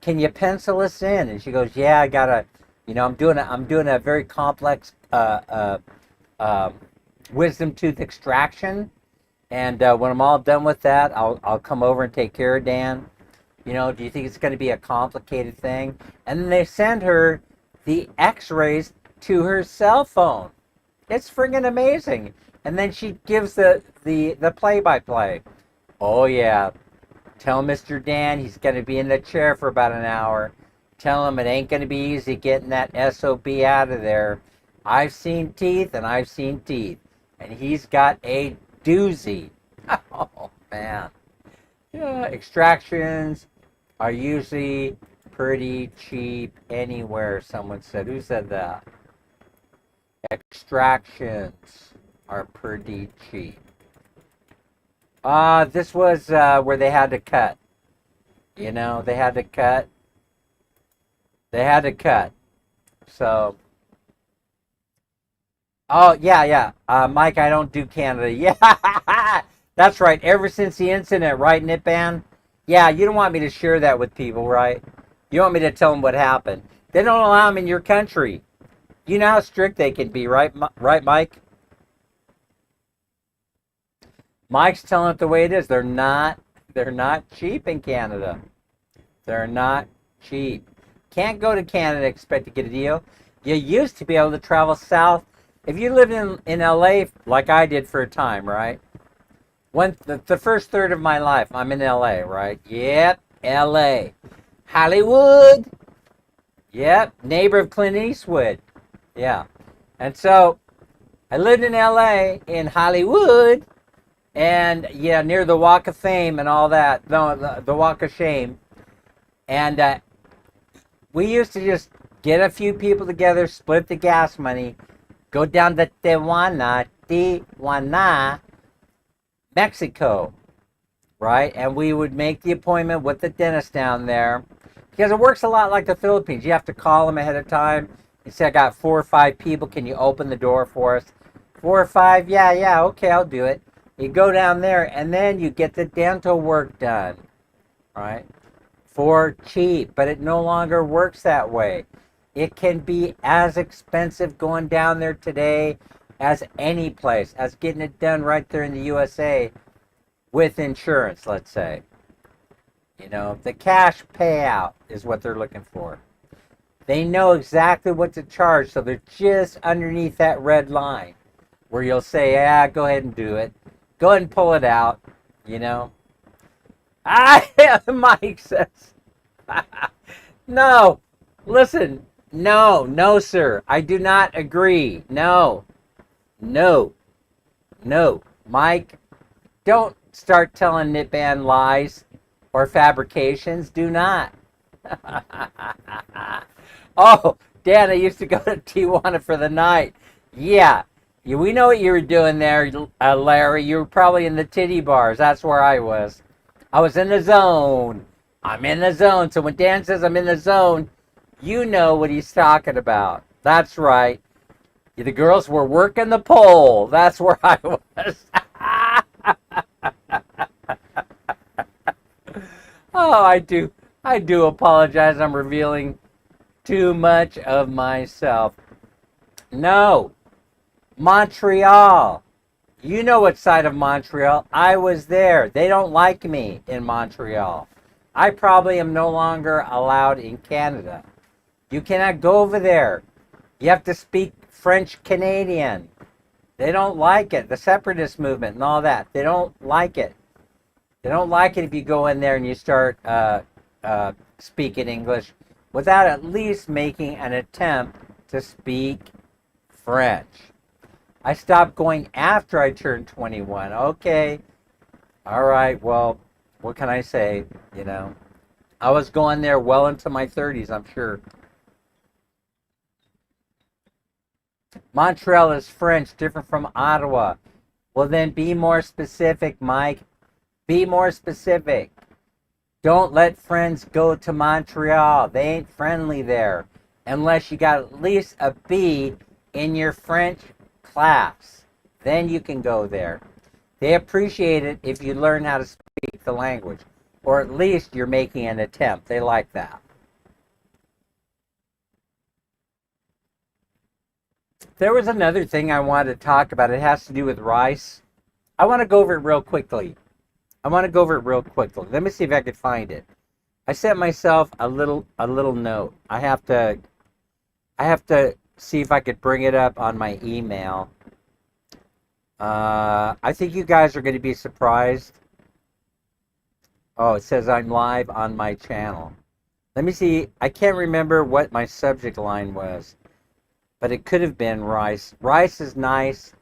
can you pencil us in? And she goes, yeah, I gotta, you know, I'm doing a very complex wisdom tooth extraction. And when I'm all done with that, I'll come over and take care of Dan. You know, do you think it's going to be a complicated thing? And then they send her the x-rays to her cell phone. It's friggin' amazing. And then she gives the play-by-play. Oh, yeah. Tell Mr. Dan he's going to be in the chair for about an hour. Tell him it ain't going to be easy getting that SOB out of there. I've seen teeth, and I've seen teeth. And he's got a doozy. Oh, man. Yeah, extractions are usually pretty cheap anywhere, someone said. Who said that? Extractions are pretty cheap. This was where they had to cut. You know, they had to cut. They had to cut. So, oh, yeah. Mike, I don't do Canada. Yeah, that's right. Ever since the incident, right, Nitban? Yeah, you don't want me to share that with people, right? You want me to tell them what happened. They don't allow them in your country. You know how strict they can be, right, Mike? Mike's telling it the way it is. They're not cheap in Canada. They're not cheap. Can't go to Canada and expect to get a deal. You used to be able to travel south. If you lived in LA like I did for a time, right? The first third of my life, I'm in LA, right? Yep, LA. Hollywood. Yep, neighbor of Clint Eastwood. Yeah. And so I lived in LA in Hollywood. And yeah, near the Walk of Fame and all that. No, the Walk of Shame. And we used to just get a few people together, split the gas money, go down to Tijuana, Mexico, right? And we would make the appointment with the dentist down there. Because it works a lot like the Philippines. You have to call them ahead of time. You say, I got 4 or 5 people. Can you open the door for us? 4 or 5? Yeah, okay, I'll do it. You go down there, and then you get the dental work done, right? For cheap, but it no longer works that way. It can be as expensive going down there today as any place, as getting it done right there in the USA with insurance, let's say. You know, the cash payout is what they're looking for. They know exactly what to charge, so they're just underneath that red line where you'll say, yeah, go ahead and do it. Go ahead and pull it out, you know. Mike says, no, listen, no, sir. I do not agree. No. Mike, don't start telling Nitban lies, or fabrications do not. Oh, Dan, I used to go to Tijuana for the night. Yeah, we know what you were doing there, Larry. You were probably in the titty bars. That's where I was. I was in the zone. I'm in the zone. So when Dan says I'm in the zone, you know what he's talking about. That's right. The girls were working the pole. That's where I was. Oh, I do apologize. I'm revealing too much of myself. No, Montreal. You know what side of Montreal? I was there. They don't like me in Montreal. I probably am no longer allowed in Canada. You cannot go over there. You have to speak French Canadian. They don't like it. The separatist movement and all that. They don't like it. They don't like it if you go in there and you start speaking English without at least making an attempt to speak French. I stopped going after I turned 21. Okay. All right. Well, what can I say? You know, I was going there well into my 30s, I'm sure. Montreal is French, different from Ottawa. Well, then be more specific, Mike. Be more specific. Don't let friends go to Montreal. They ain't friendly there unless you got at least a B in your French class. Then you can go there. They appreciate it if you learn how to speak the language, or at least you're making an attempt. They like that. There was another thing I wanted to talk about. It has to do with rice. I want to go over it real quickly. Let me see if I can find it. I sent myself a little note. I have to see if I could bring it up on my email. I think you guys are going to be surprised. Oh, it says I'm live on my channel. Let me see. I can't remember what my subject line was, but it could have been rice. Rice is nice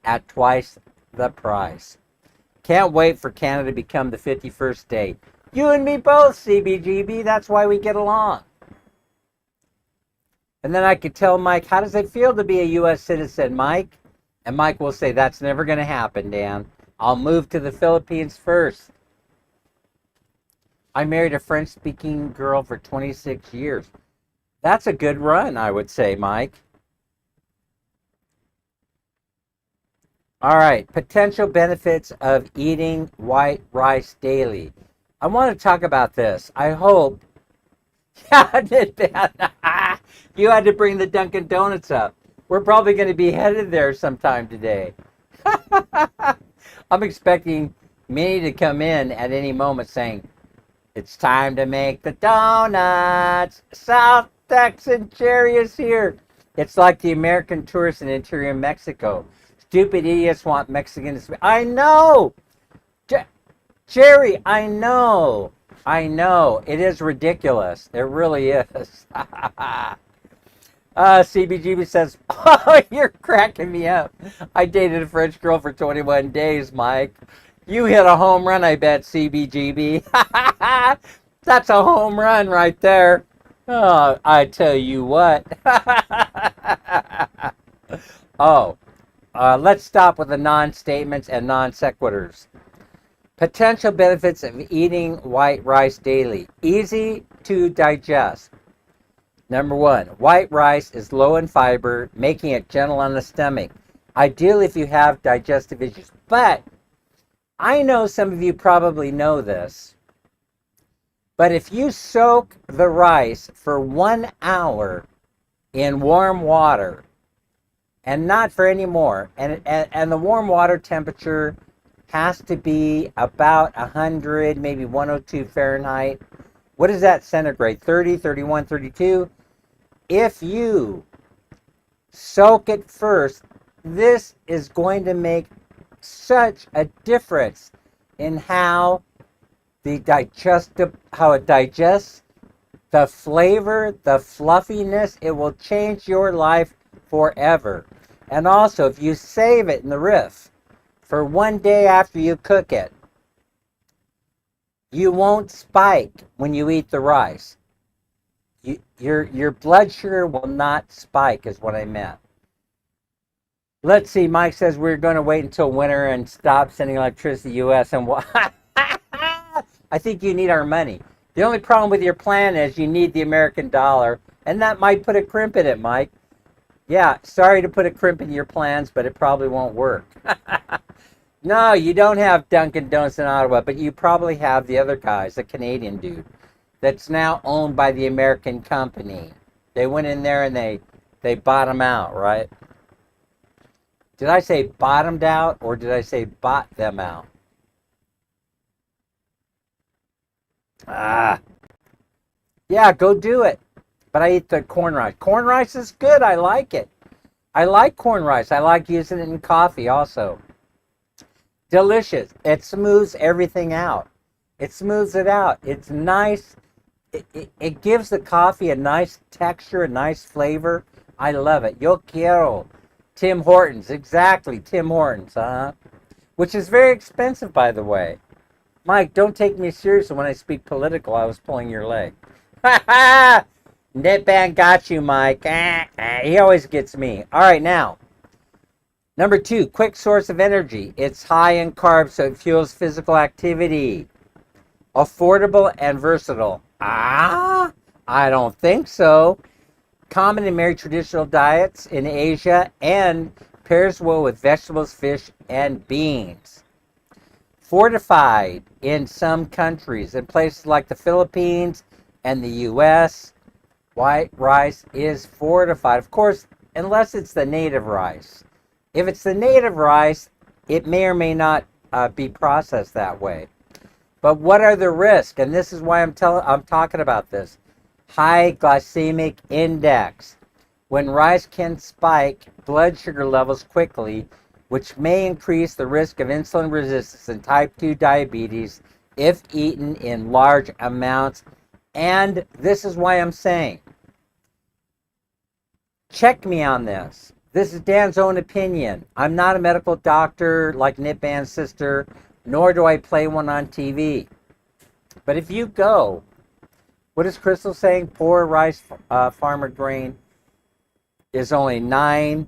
at twice the price. Can't wait for Canada to become the 51st state. You and me both, CBGB. That's why we get along. And then I could tell Mike, how does it feel to be a U.S. citizen, Mike? And Mike will say, that's never going to happen, Dan. I'll move to the Philippines first. I married a French-speaking girl for 26 years. That's a good run, I would say, Mike. All right, potential benefits of eating white rice daily. I want to talk about this. I hope. Yeah, I did that. You had to bring the Dunkin' Donuts up. We're probably going to be headed there sometime today. I'm expecting Minnie to come in at any moment saying, it's time to make the donuts. South Texan Cherry is here. It's like the American tourist in interior Mexico. Stupid idiots want Mexicans to... I know! Cherry, I know. It is ridiculous. It really is. CBGB says, oh, you're cracking me up. I dated a French girl for 21 days, Mike. You hit a home run, I bet, CBGB. That's a home run right there. Oh, I tell you what. Let's stop with the non-statements and non-sequiturs. Potential benefits of eating white rice daily. Easy to digest. Number one, white rice is low in fiber, making it gentle on the stomach. Ideal if you have digestive issues. But I know some of you probably know this. But if you soak the rice for 1 hour in warm water, and not for any more, and the warm water temperature has to be about 100, maybe 102 Fahrenheit. What is that centigrade? 30, 31, 32? If you soak it first, this is going to make such a difference in how it digests, the flavor, the fluffiness. It will change your life forever. And also, if you save it in the riff for 1 day after you cook it, You won't spike when you eat the rice. Your blood sugar will not spike, is what I meant. Let's see. Mike says we're going to wait until winter and stop sending electricity to the U.S. and I think you need our money. The only problem with your plan is you need the American dollar, and that might put a crimp in it, Mike. Yeah, sorry to put a crimp in your plans, but it probably won't work. No, you don't have Dunkin' Donuts in Ottawa, but you probably have the other guys, the Canadian dude, that's now owned by the American company. They went in there and they bought them out, right? Did I say bottomed out or did I say bought them out? Ah, yeah, go do it. But I eat the corn rice. Corn rice is good. I like it. I like corn rice. I like using it in coffee also. Delicious. It smooths everything out. It smooths it out. It's nice. It gives the coffee a nice texture, a nice flavor. I love it. Yo quiero. Tim Hortons. Exactly. Tim Hortons, huh? Which is very expensive, by the way. Mike, don't take me seriously when I speak political. I was pulling your leg. Ha ha! Knitband got you, Mike. He always gets me. All right, now. Number 2, quick source of energy. It's high in carbs, so it fuels physical activity. Affordable and versatile. I don't think so. Common in many traditional diets in Asia and pairs well with vegetables, fish, and beans. Fortified in some countries. In places like the Philippines and the U.S., white rice is fortified. Of course, unless it's the native rice. If it's the native rice, it may or may not be processed that way. But what are the risks? And this is why I'm talking about this. High glycemic index. When rice can spike blood sugar levels quickly, which may increase the risk of insulin resistance and type 2 diabetes if eaten in large amounts. And this is why I'm saying, check me on this. This is Dan's own opinion. I'm not a medical doctor like Knitband's sister, nor do I play one on TV. But if you go, what is Crystal saying? Poor rice farmer grain is only 9.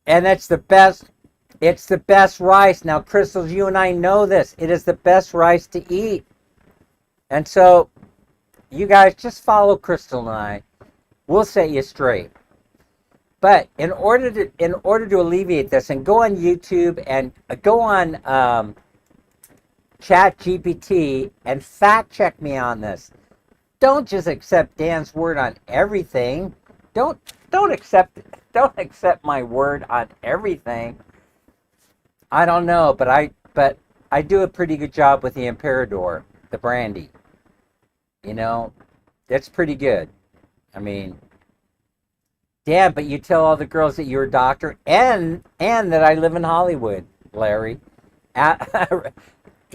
And that's the best. It's the best rice. Now, Crystals, you and I know this. It is the best rice to eat. And so, you guys just follow Crystal and I. We'll set you straight. But in order to alleviate this, and go on YouTube and go on ChatGPT and fact check me on this. Don't just accept Dan's word on everything. Don't accept my word on everything. I don't know, but I do a pretty good job with the Emperador, the brandy. You know, that's pretty good. I mean, Dan, but you tell all the girls that you're a doctor and that I live in Hollywood, Larry.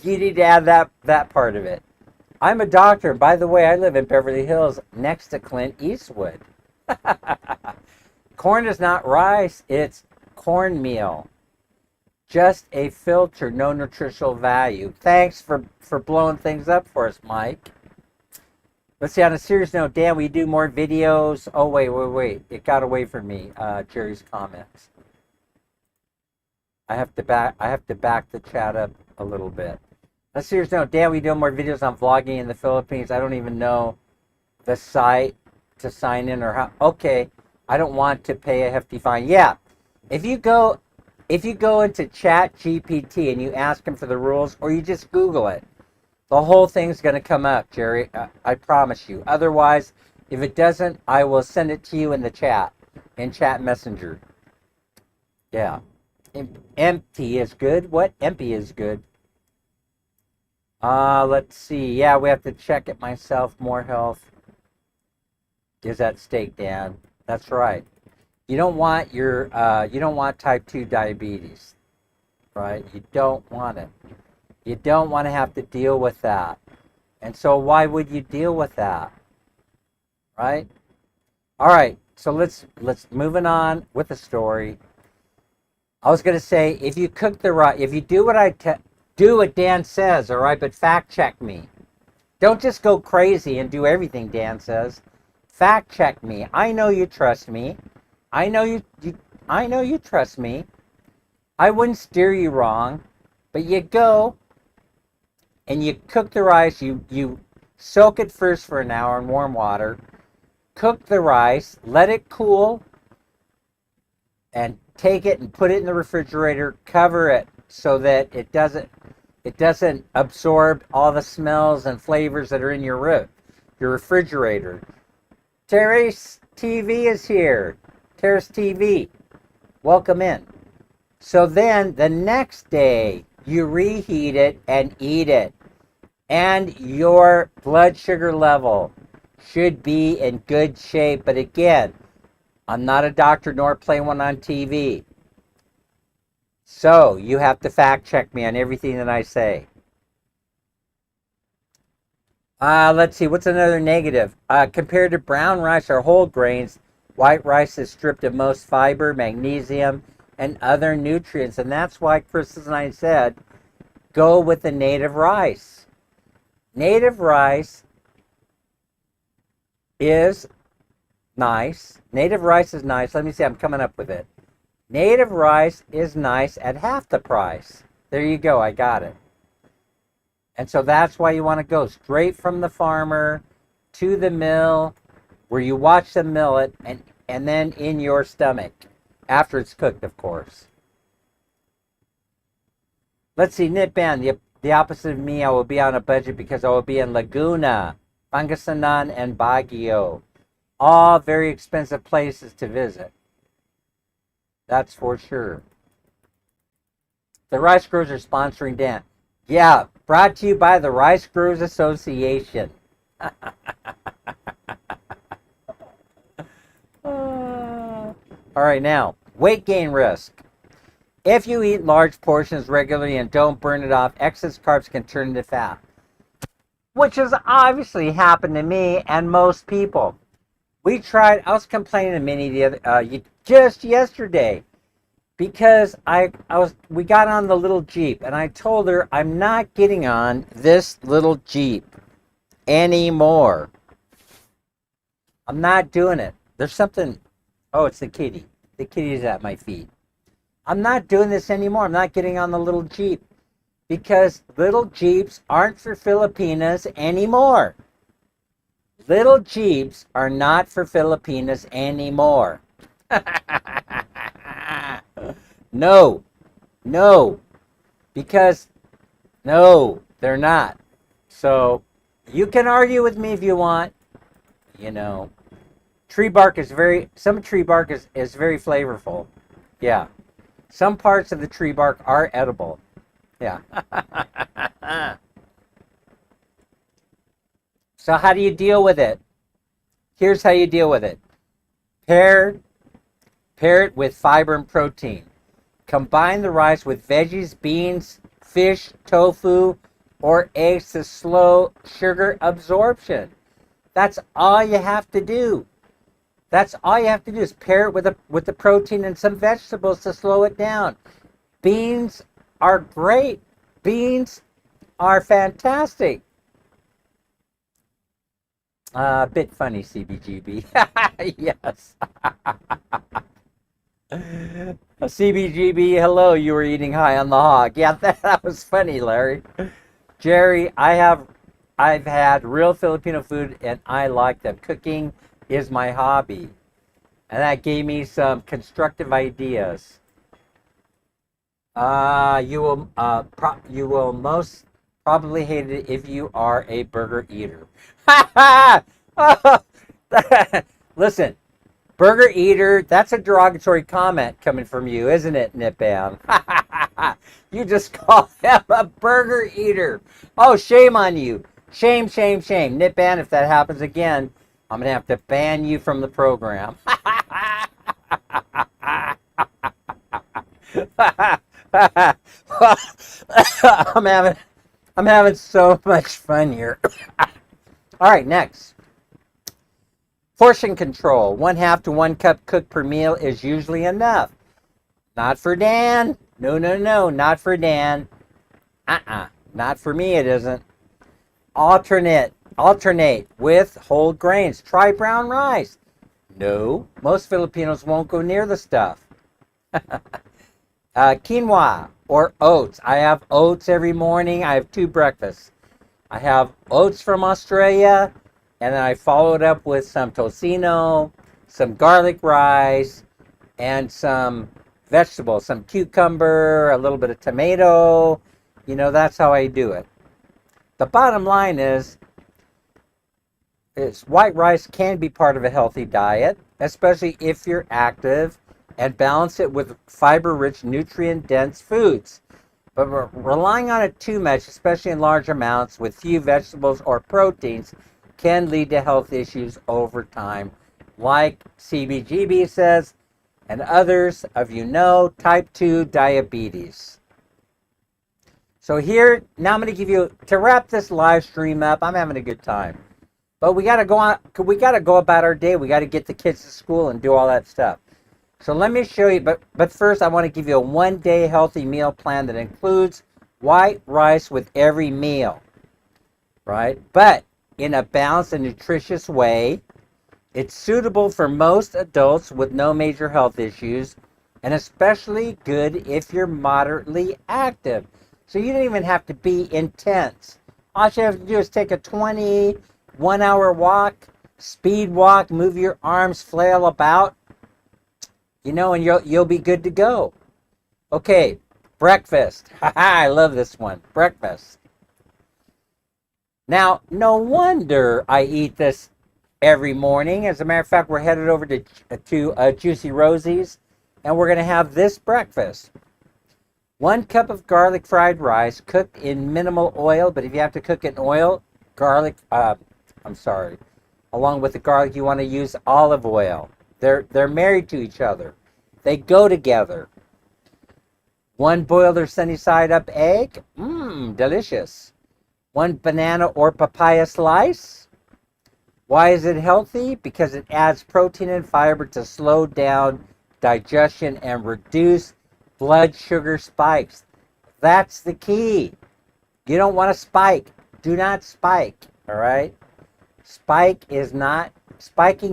You need to add that part of it. I'm a doctor. By the way, I live in Beverly Hills next to Clint Eastwood. Corn is not rice. It's cornmeal. Just a filter, no nutritional value. Thanks for blowing things up for us, Mike. Let's see, on a serious note, Dan, we do more videos. Oh, wait. It got away from me, Jerry's comments. I have to back the chat up a little bit. On a serious note, Dan, we do more videos on vlogging in the Philippines. I don't even know the site to sign in or how. Okay, I don't want to pay a hefty fine. Yeah, if you go into ChatGPT and you ask him for the rules, or you just Google it, the whole thing's going to come up, Jerry. I promise you. Otherwise, if it doesn't, I will send it to you in the chat, in Chat Messenger. Yeah. Empty is good. What? Empty is good. Let's see. Yeah, we have to check it myself. More health is at stake, Dan. That's right. You don't want you don't want type 2 diabetes, right? You don't want it. You don't want to have to deal with that. And so why would you deal with that? Right? All right. So let's moving on with the story. I was going to say, if you cook the right, if you do what do what Dan says, all right, but fact check me. Don't just go crazy and do everything Dan says. Fact check me. I know you trust me. I know you trust me. I wouldn't steer you wrong, but you go and you cook the rice. You soak it first for an hour in warm water. Cook the rice, let it cool, and take it and put it in the refrigerator. Cover it so that it doesn't absorb all the smells and flavors that are in your refrigerator. Terrace TV is here. Terrace TV, welcome in. So then the next day, you reheat it and eat it. And your blood sugar level should be in good shape. But again, I'm not a doctor nor play one on TV. So you have to fact check me on everything that I say. Let's see, what's another negative? Compared to brown rice or whole grains, white rice is stripped of most fiber, magnesium, and other nutrients. And that's why Chris and I said, go with the native rice. Native rice is nice. Native rice is nice. Let me see, I'm coming up with it. Native rice is nice at half the price. There you go, I got it. And so that's why you want to go straight from the farmer to the mill, where you watch them mill it, and then in your stomach, after it's cooked, of course. Let's see, Nitban, the opposite of me, I will be on a budget because I will be in Laguna, Pangasinan, and Baguio. All very expensive places to visit. That's for sure. The Rice Growers are sponsoring Dan. Yeah, brought to you by the Rice Growers Association. All right, now, weight gain risk. If you eat large portions regularly and don't burn it off, excess carbs can turn into fat, which has obviously happened to me and most people. I was complaining to Minnie just yesterday because we got on the little Jeep, and I told her I'm not getting on this little Jeep anymore. I'm not doing it. There's something. Oh, it's the kitty. The kitty's at my feet. I'm not doing this anymore. I'm not getting on the little Jeep because little Jeeps aren't for Filipinas anymore. Little Jeeps are not for Filipinas anymore. No, because no, they're not. So you can argue with me if you want. You know, some tree bark is very flavorful. Yeah. Some parts of the tree bark are edible. Yeah. So how do you deal with it? Here's how you deal with it. Pair it with fiber and protein. Combine the rice with veggies, beans, fish, tofu, or eggs to slow sugar absorption. That's all you have to do. That's all you have to do is pair it with the protein and some vegetables to slow it down. Beans are great. Beans are fantastic. A bit funny, CBGB. Yes. CBGB, hello, you were eating high on the hog. Yeah, that was funny, Larry. Jerry, I've had real Filipino food, and I like them. Cooking is my hobby. And that gave me some constructive ideas. You will most probably hate it if you are a burger eater. Listen, burger eater, that's a derogatory comment coming from you, isn't it, Nipam? You just call him a burger eater. Oh, shame on you. Shame, shame, shame. Nipam, if that happens again, I'm going to have to ban you from the program. I'm having so much fun here. All right, next. Portion control. 1/2 to 1 cup cooked per meal is usually enough. Not for Dan. No, not for Dan. Not for me, it isn't. Alternate with whole grains. Try brown rice. No, most Filipinos won't go near the stuff. Quinoa or oats. I have oats every morning. I have two breakfasts. I have oats from Australia, and then I follow it up with some tocino, some garlic rice, and some vegetables, some cucumber, a little bit of tomato. That's how I do it. The bottom line is white rice can be part of a healthy diet, especially if you're active, and balance it with fiber-rich, nutrient-dense foods. But relying on it too much, especially in large amounts with few vegetables or proteins, can lead to health issues over time, like CBGB says, and others of type 2 diabetes. So here, now I'm going to give you, to wrap this live stream up, I'm having a good time. But we got to go about our day. We got to get the kids to school and do all that stuff. So let me show you, but first I want to give you a one-day healthy meal plan that includes white rice with every meal, right? But in a balanced and nutritious way. It's suitable for most adults with no major health issues, and especially good if you're moderately active. So you don't even have to be intense. All you have to do is take a 21-hour walk, speed walk, move your arms, flail about, and you'll be good to go. Okay, breakfast. I love this one. Breakfast. Now, no wonder I eat this every morning. As a matter of fact, we're headed over to Juicy Rosie's, and we're going to have this breakfast. 1 cup of garlic fried rice cooked in minimal oil, but if you have to cook it in oil, along with the garlic, you want to use olive oil. They're married to each other. They go together. 1 boiled or sunny side up egg. Delicious. 1 banana or papaya slice. Why is it healthy? Because it adds protein and fiber to slow down digestion and reduce blood sugar spikes. That's the key. You don't want to spike. Do not spike, all right? Spiking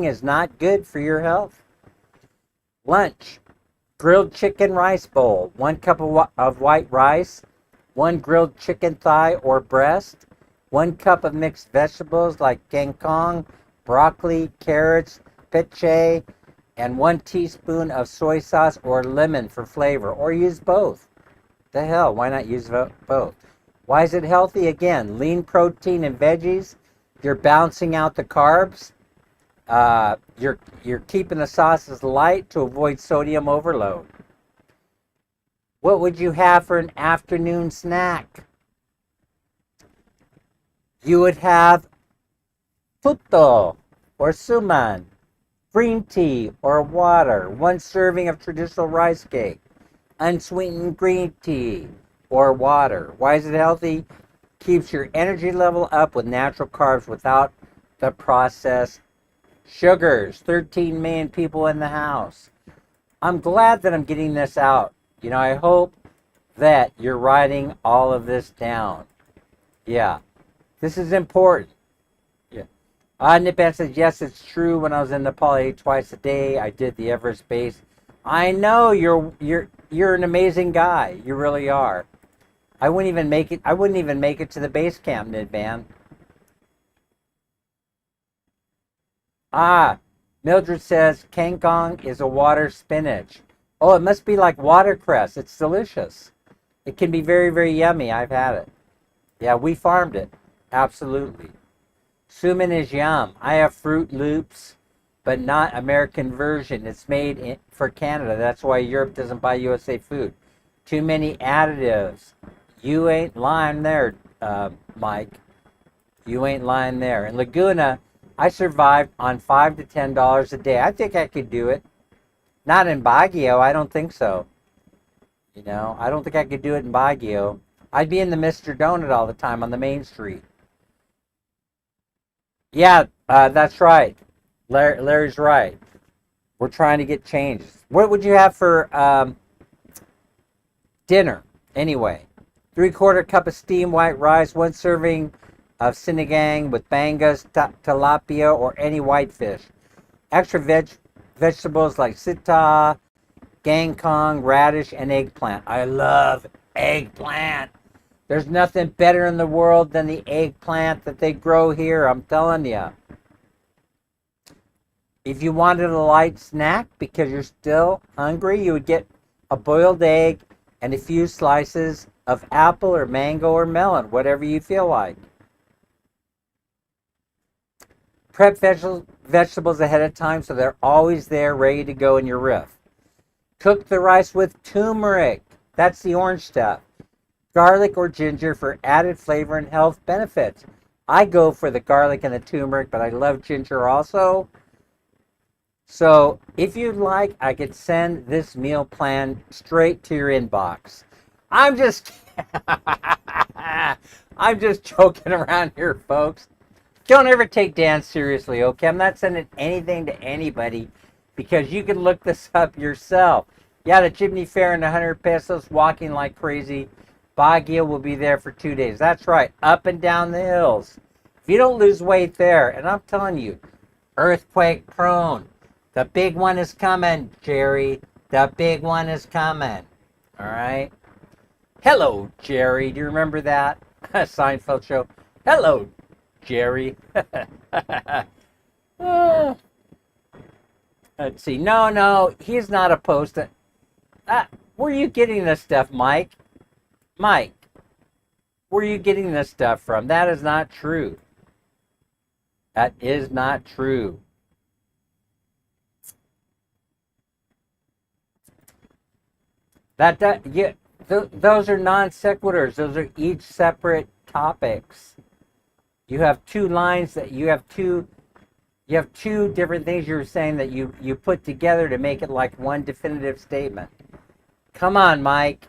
is not good for your health. Lunch. Grilled chicken rice bowl. 1 cup of white rice. 1 grilled chicken thigh or breast. 1 cup of mixed vegetables like kangkong, broccoli, carrots, peche, and 1 teaspoon of soy sauce or lemon for flavor, or use both. The hell, why not use both? Why is it healthy? Again, lean protein and veggies. You're balancing out the carbs. You're keeping the sauces light to avoid sodium overload. What would you have for an afternoon snack? You would have puto or suman, green tea or water, 1 serving of traditional rice cake, unsweetened green tea or water. Why is it healthy? Keeps your energy level up with natural carbs without the processed sugars. 13 million people in the house. I'm glad that I'm getting this out. I hope that you're writing all of this down. Yeah, this is important. Yeah. Nipan says, yes, it's true. When I was in Nepal, I ate twice a day. I did the Everest base. I know you're an amazing guy. You really are. I wouldn't even make it to the base camp, Nidban. Mildred says kangkong is a water spinach. Oh, it must be like watercress. It's delicious. It can be very, very yummy. I've had it. Yeah, we farmed it. Absolutely. Suman is yum. I have Fruit Loops, but not American version. It's made for Canada. That's why Europe doesn't buy USA food. Too many additives. You ain't lying there, Mike. You ain't lying there. In Laguna, I survived on $5 to $10 a day. I think I could do it. Not in Baguio. I don't think so. I don't think I could do it in Baguio. I'd be in the Mr. Donut all the time on the main street. Yeah, that's right. Larry's right. We're trying to get changes. What would you have for dinner? Anyway, 3/4 cup of steamed white rice, 1 serving of sinigang with bangas, tilapia, or any whitefish. Extra vegetables like sita, kangkong, radish, and eggplant. I love eggplant. There's nothing better in the world than the eggplant that they grow here, I'm telling you. If you wanted a light snack because you're still hungry, you would get a boiled egg and a few slices of apple or mango or melon, whatever you feel like. Prep vegetables ahead of time so they're always there ready to go in your roof. Cook the rice with turmeric. That's the orange stuff. Garlic or ginger for added flavor and health benefits. I go for the garlic and the turmeric, but I love ginger also. So if you'd like, I could send this meal plan straight to your inbox. I'm just joking around here, folks. Don't ever take Dan seriously, okay? I'm not sending anything to anybody because you can look this up yourself. Yeah, the chimney fare and 100 pesos, walking like crazy. Baguio will be there for 2 days. That's right, up and down the hills. If you don't lose weight there, and I'm telling you, earthquake prone. The big one is coming, Jerry. The big one is coming. All right? Hello, Jerry. Do you remember that? Seinfeld show. Hello, Jerry. Oh. Let's see. No, he's not opposed to... where are you getting this stuff, Mike? Mike, where are you getting this stuff from? That is not true. That is not true. Those are non sequiturs. Those are each separate topics. You have two lines that you have two different things you're saying that you put together to make it like one definitive statement. Come on, Mike.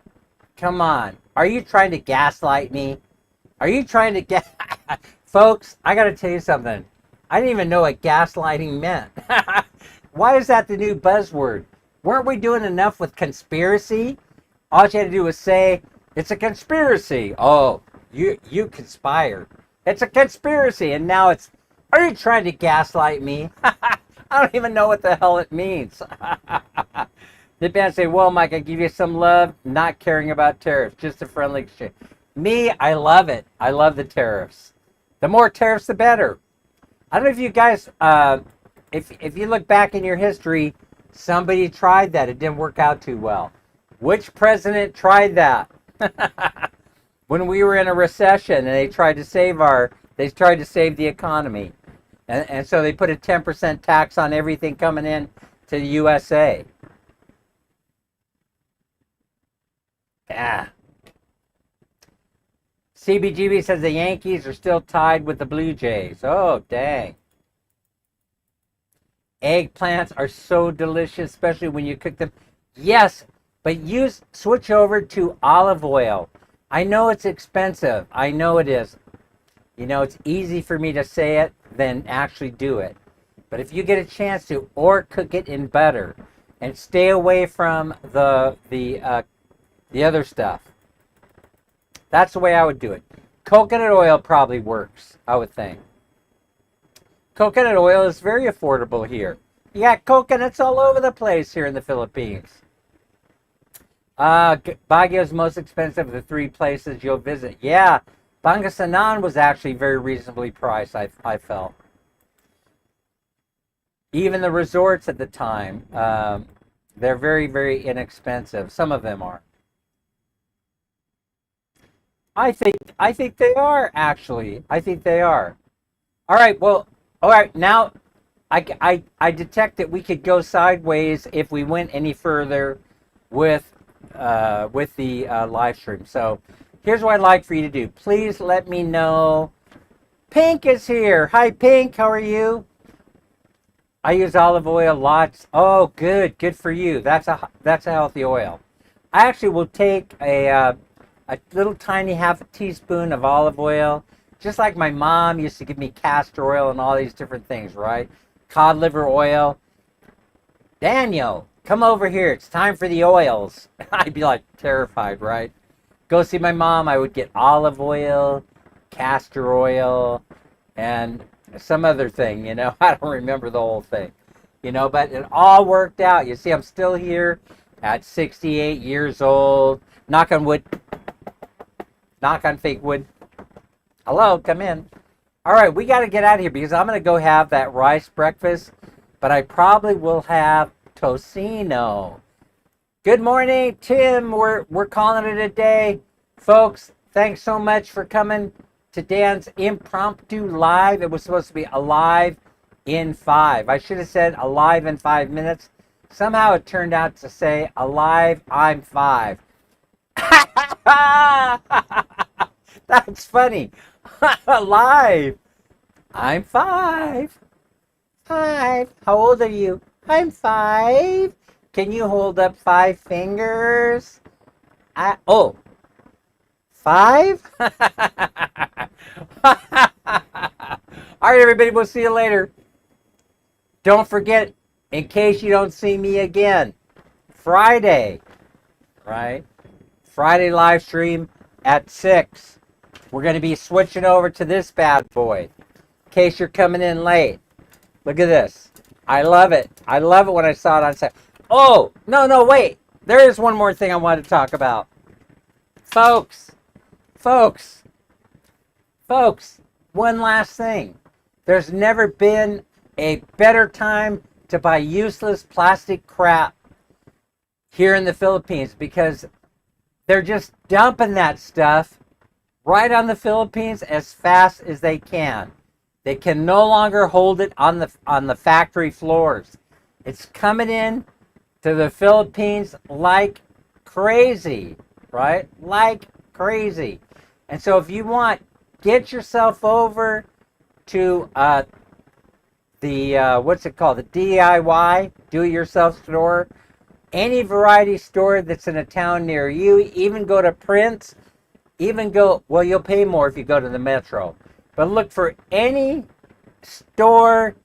Come on. Are you trying to gaslight me? Are you trying to Folks, I got to tell you something. I didn't even know what gaslighting meant. Why is that the new buzzword? Weren't we doing enough with conspiracy? All you had to do was say, it's a conspiracy. Oh, you conspired. It's a conspiracy. And now it's, are you trying to gaslight me? I don't even know what the hell it means. The band say, well, Mike, I give you some love, not caring about tariffs, just a friendly exchange. Me, I love it. I love the tariffs. The more tariffs, the better. I don't know if you guys, if you look back in your history, somebody tried that. It didn't work out too well. Which president tried that? When we were in a recession and they tried to save the economy. And so they put a 10% tax on everything coming in to the USA. Yeah. CBGB says the Yankees are still tied with the Blue Jays. Oh, dang. Eggplants are so delicious, especially when you cook them. Yes, but switch over to olive oil. I know it's expensive. I know it is. You know, it's easy for me to say it than actually do it. But if you get a chance to, or cook it in butter, and stay away from the other stuff. That's the way I would do it. Coconut oil probably works, I would think. Coconut oil is very affordable here. You got coconuts all over the place here in the Philippines. Baguio is most expensive of the 3 places you'll visit. Yeah, Pangasinan was actually very reasonably priced, I felt. Even the resorts at the time, they're very, very inexpensive. Some of them are. I think they are, actually. I think they are. All right, well, all right, now I detect that we could go sideways if we went any further with the live stream. So here's what I'd like for you to do. Please let me know. Pink is here. Hi, Pink. How are you? I use olive oil lots. Oh, good for you. That's a healthy oil. I actually will take a little tiny half a teaspoon of olive oil, just like my mom used to give me castor oil and all these different things, right? Cod liver oil. Daniel, come over here. It's time for the oils. I'd be like terrified, right? Go see my mom. I would get olive oil, castor oil, and some other thing, I don't remember the whole thing, but it all worked out. You see, I'm still here at 68 years old. Knock on wood. Knock on fake wood. Hello, come in. All right, we got to get out of here because I'm going to go have that rice breakfast, but I probably will have tocino. Good morning, Tim. We're calling it a day. Folks, thanks so much for coming to Dan's Impromptu Live. It was supposed to be Alive in 5. I should have said Alive in 5 minutes. Somehow it turned out to say Alive, I'm 5. That's funny. Alive. I'm 5. 5. How old are you? I'm 5. Can you hold up 5 fingers? 5? All right, everybody. We'll see you later. Don't forget, in case you don't see me again, Friday, right? Friday live stream at 6. We're going to be switching over to this bad boy. In case you're coming in late. Look at this. I love it. I love it when I saw it on set. Oh, no, wait. There is one more thing I wanted to talk about. Folks, one last thing. There's never been a better time to buy useless plastic crap here in the Philippines because they're just dumping that stuff right on the Philippines as fast as they can. They can no longer hold it on the factory floors. It's coming in to the Philippines like crazy, right? Like crazy. And so if you want, get yourself over to what's it called? The DIY, do-it-yourself store. Any variety store that's in a town near you. Even go to Prince. Well, you'll pay more if you go to the Metro. But look for any store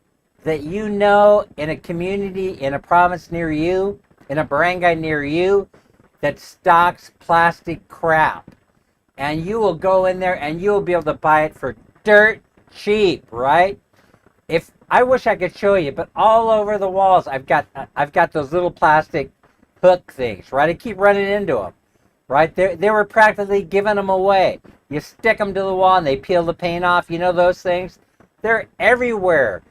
that you know in a community, in a province near you, in a barangay near you, that stocks plastic crap. And you will go in there and you'll be able to buy it for dirt cheap, right? I wish I could show you, but all over the walls, I've got those little plastic hook things, right? I keep running into them, right? They were practically giving them away. You stick them to the wall and they peel the paint off. You know those things? They're everywhere.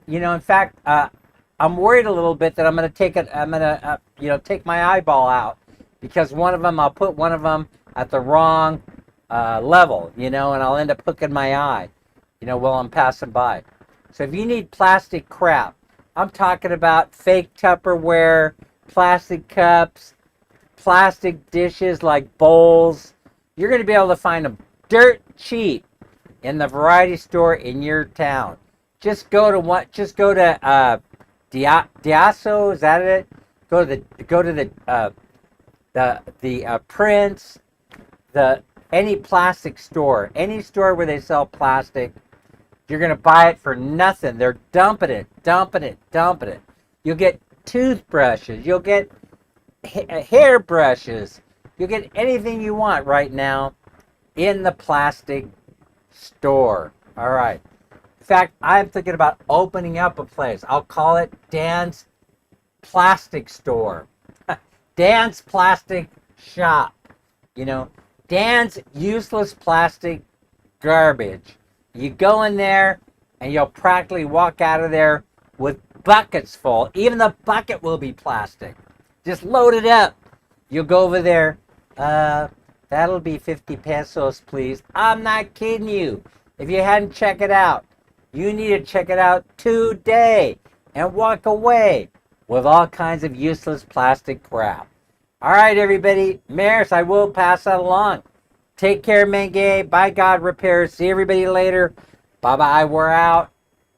In fact, I'm worried a little bit that I'm going to take it. I'm going to, take my eyeball out because I'll put one of them at the wrong level, and I'll end up hooking my eye, while I'm passing by. So if you need plastic crap, I'm talking about fake Tupperware, plastic cups, plastic dishes like bowls. You're going to be able to find them dirt cheap in the variety store in your town. Just go to Diaso, is that it? Go to the Prince, any plastic store, any store where they sell plastic. You're going to buy it for nothing. They're dumping it. You'll get toothbrushes. You'll get hair brushes. You'll get anything you want right now in the plastic store. All right. In fact, I'm thinking about opening up a place. I'll call it Dan's Plastic Store. Dan's Plastic Shop. Dan's useless plastic garbage. You go in there and you'll practically walk out of there with buckets full. Even the bucket will be plastic. Just load it up. You'll go over there. That'll be 50 pesos, please. I'm not kidding you. If you hadn't checked it out, you need to check it out today and walk away with all kinds of useless plastic crap. All right, everybody. Maris, I will pass that along. Take care, Menge. Bye, God Repair. See everybody later. Bye-bye. We're out.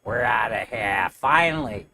We're out of here. Finally.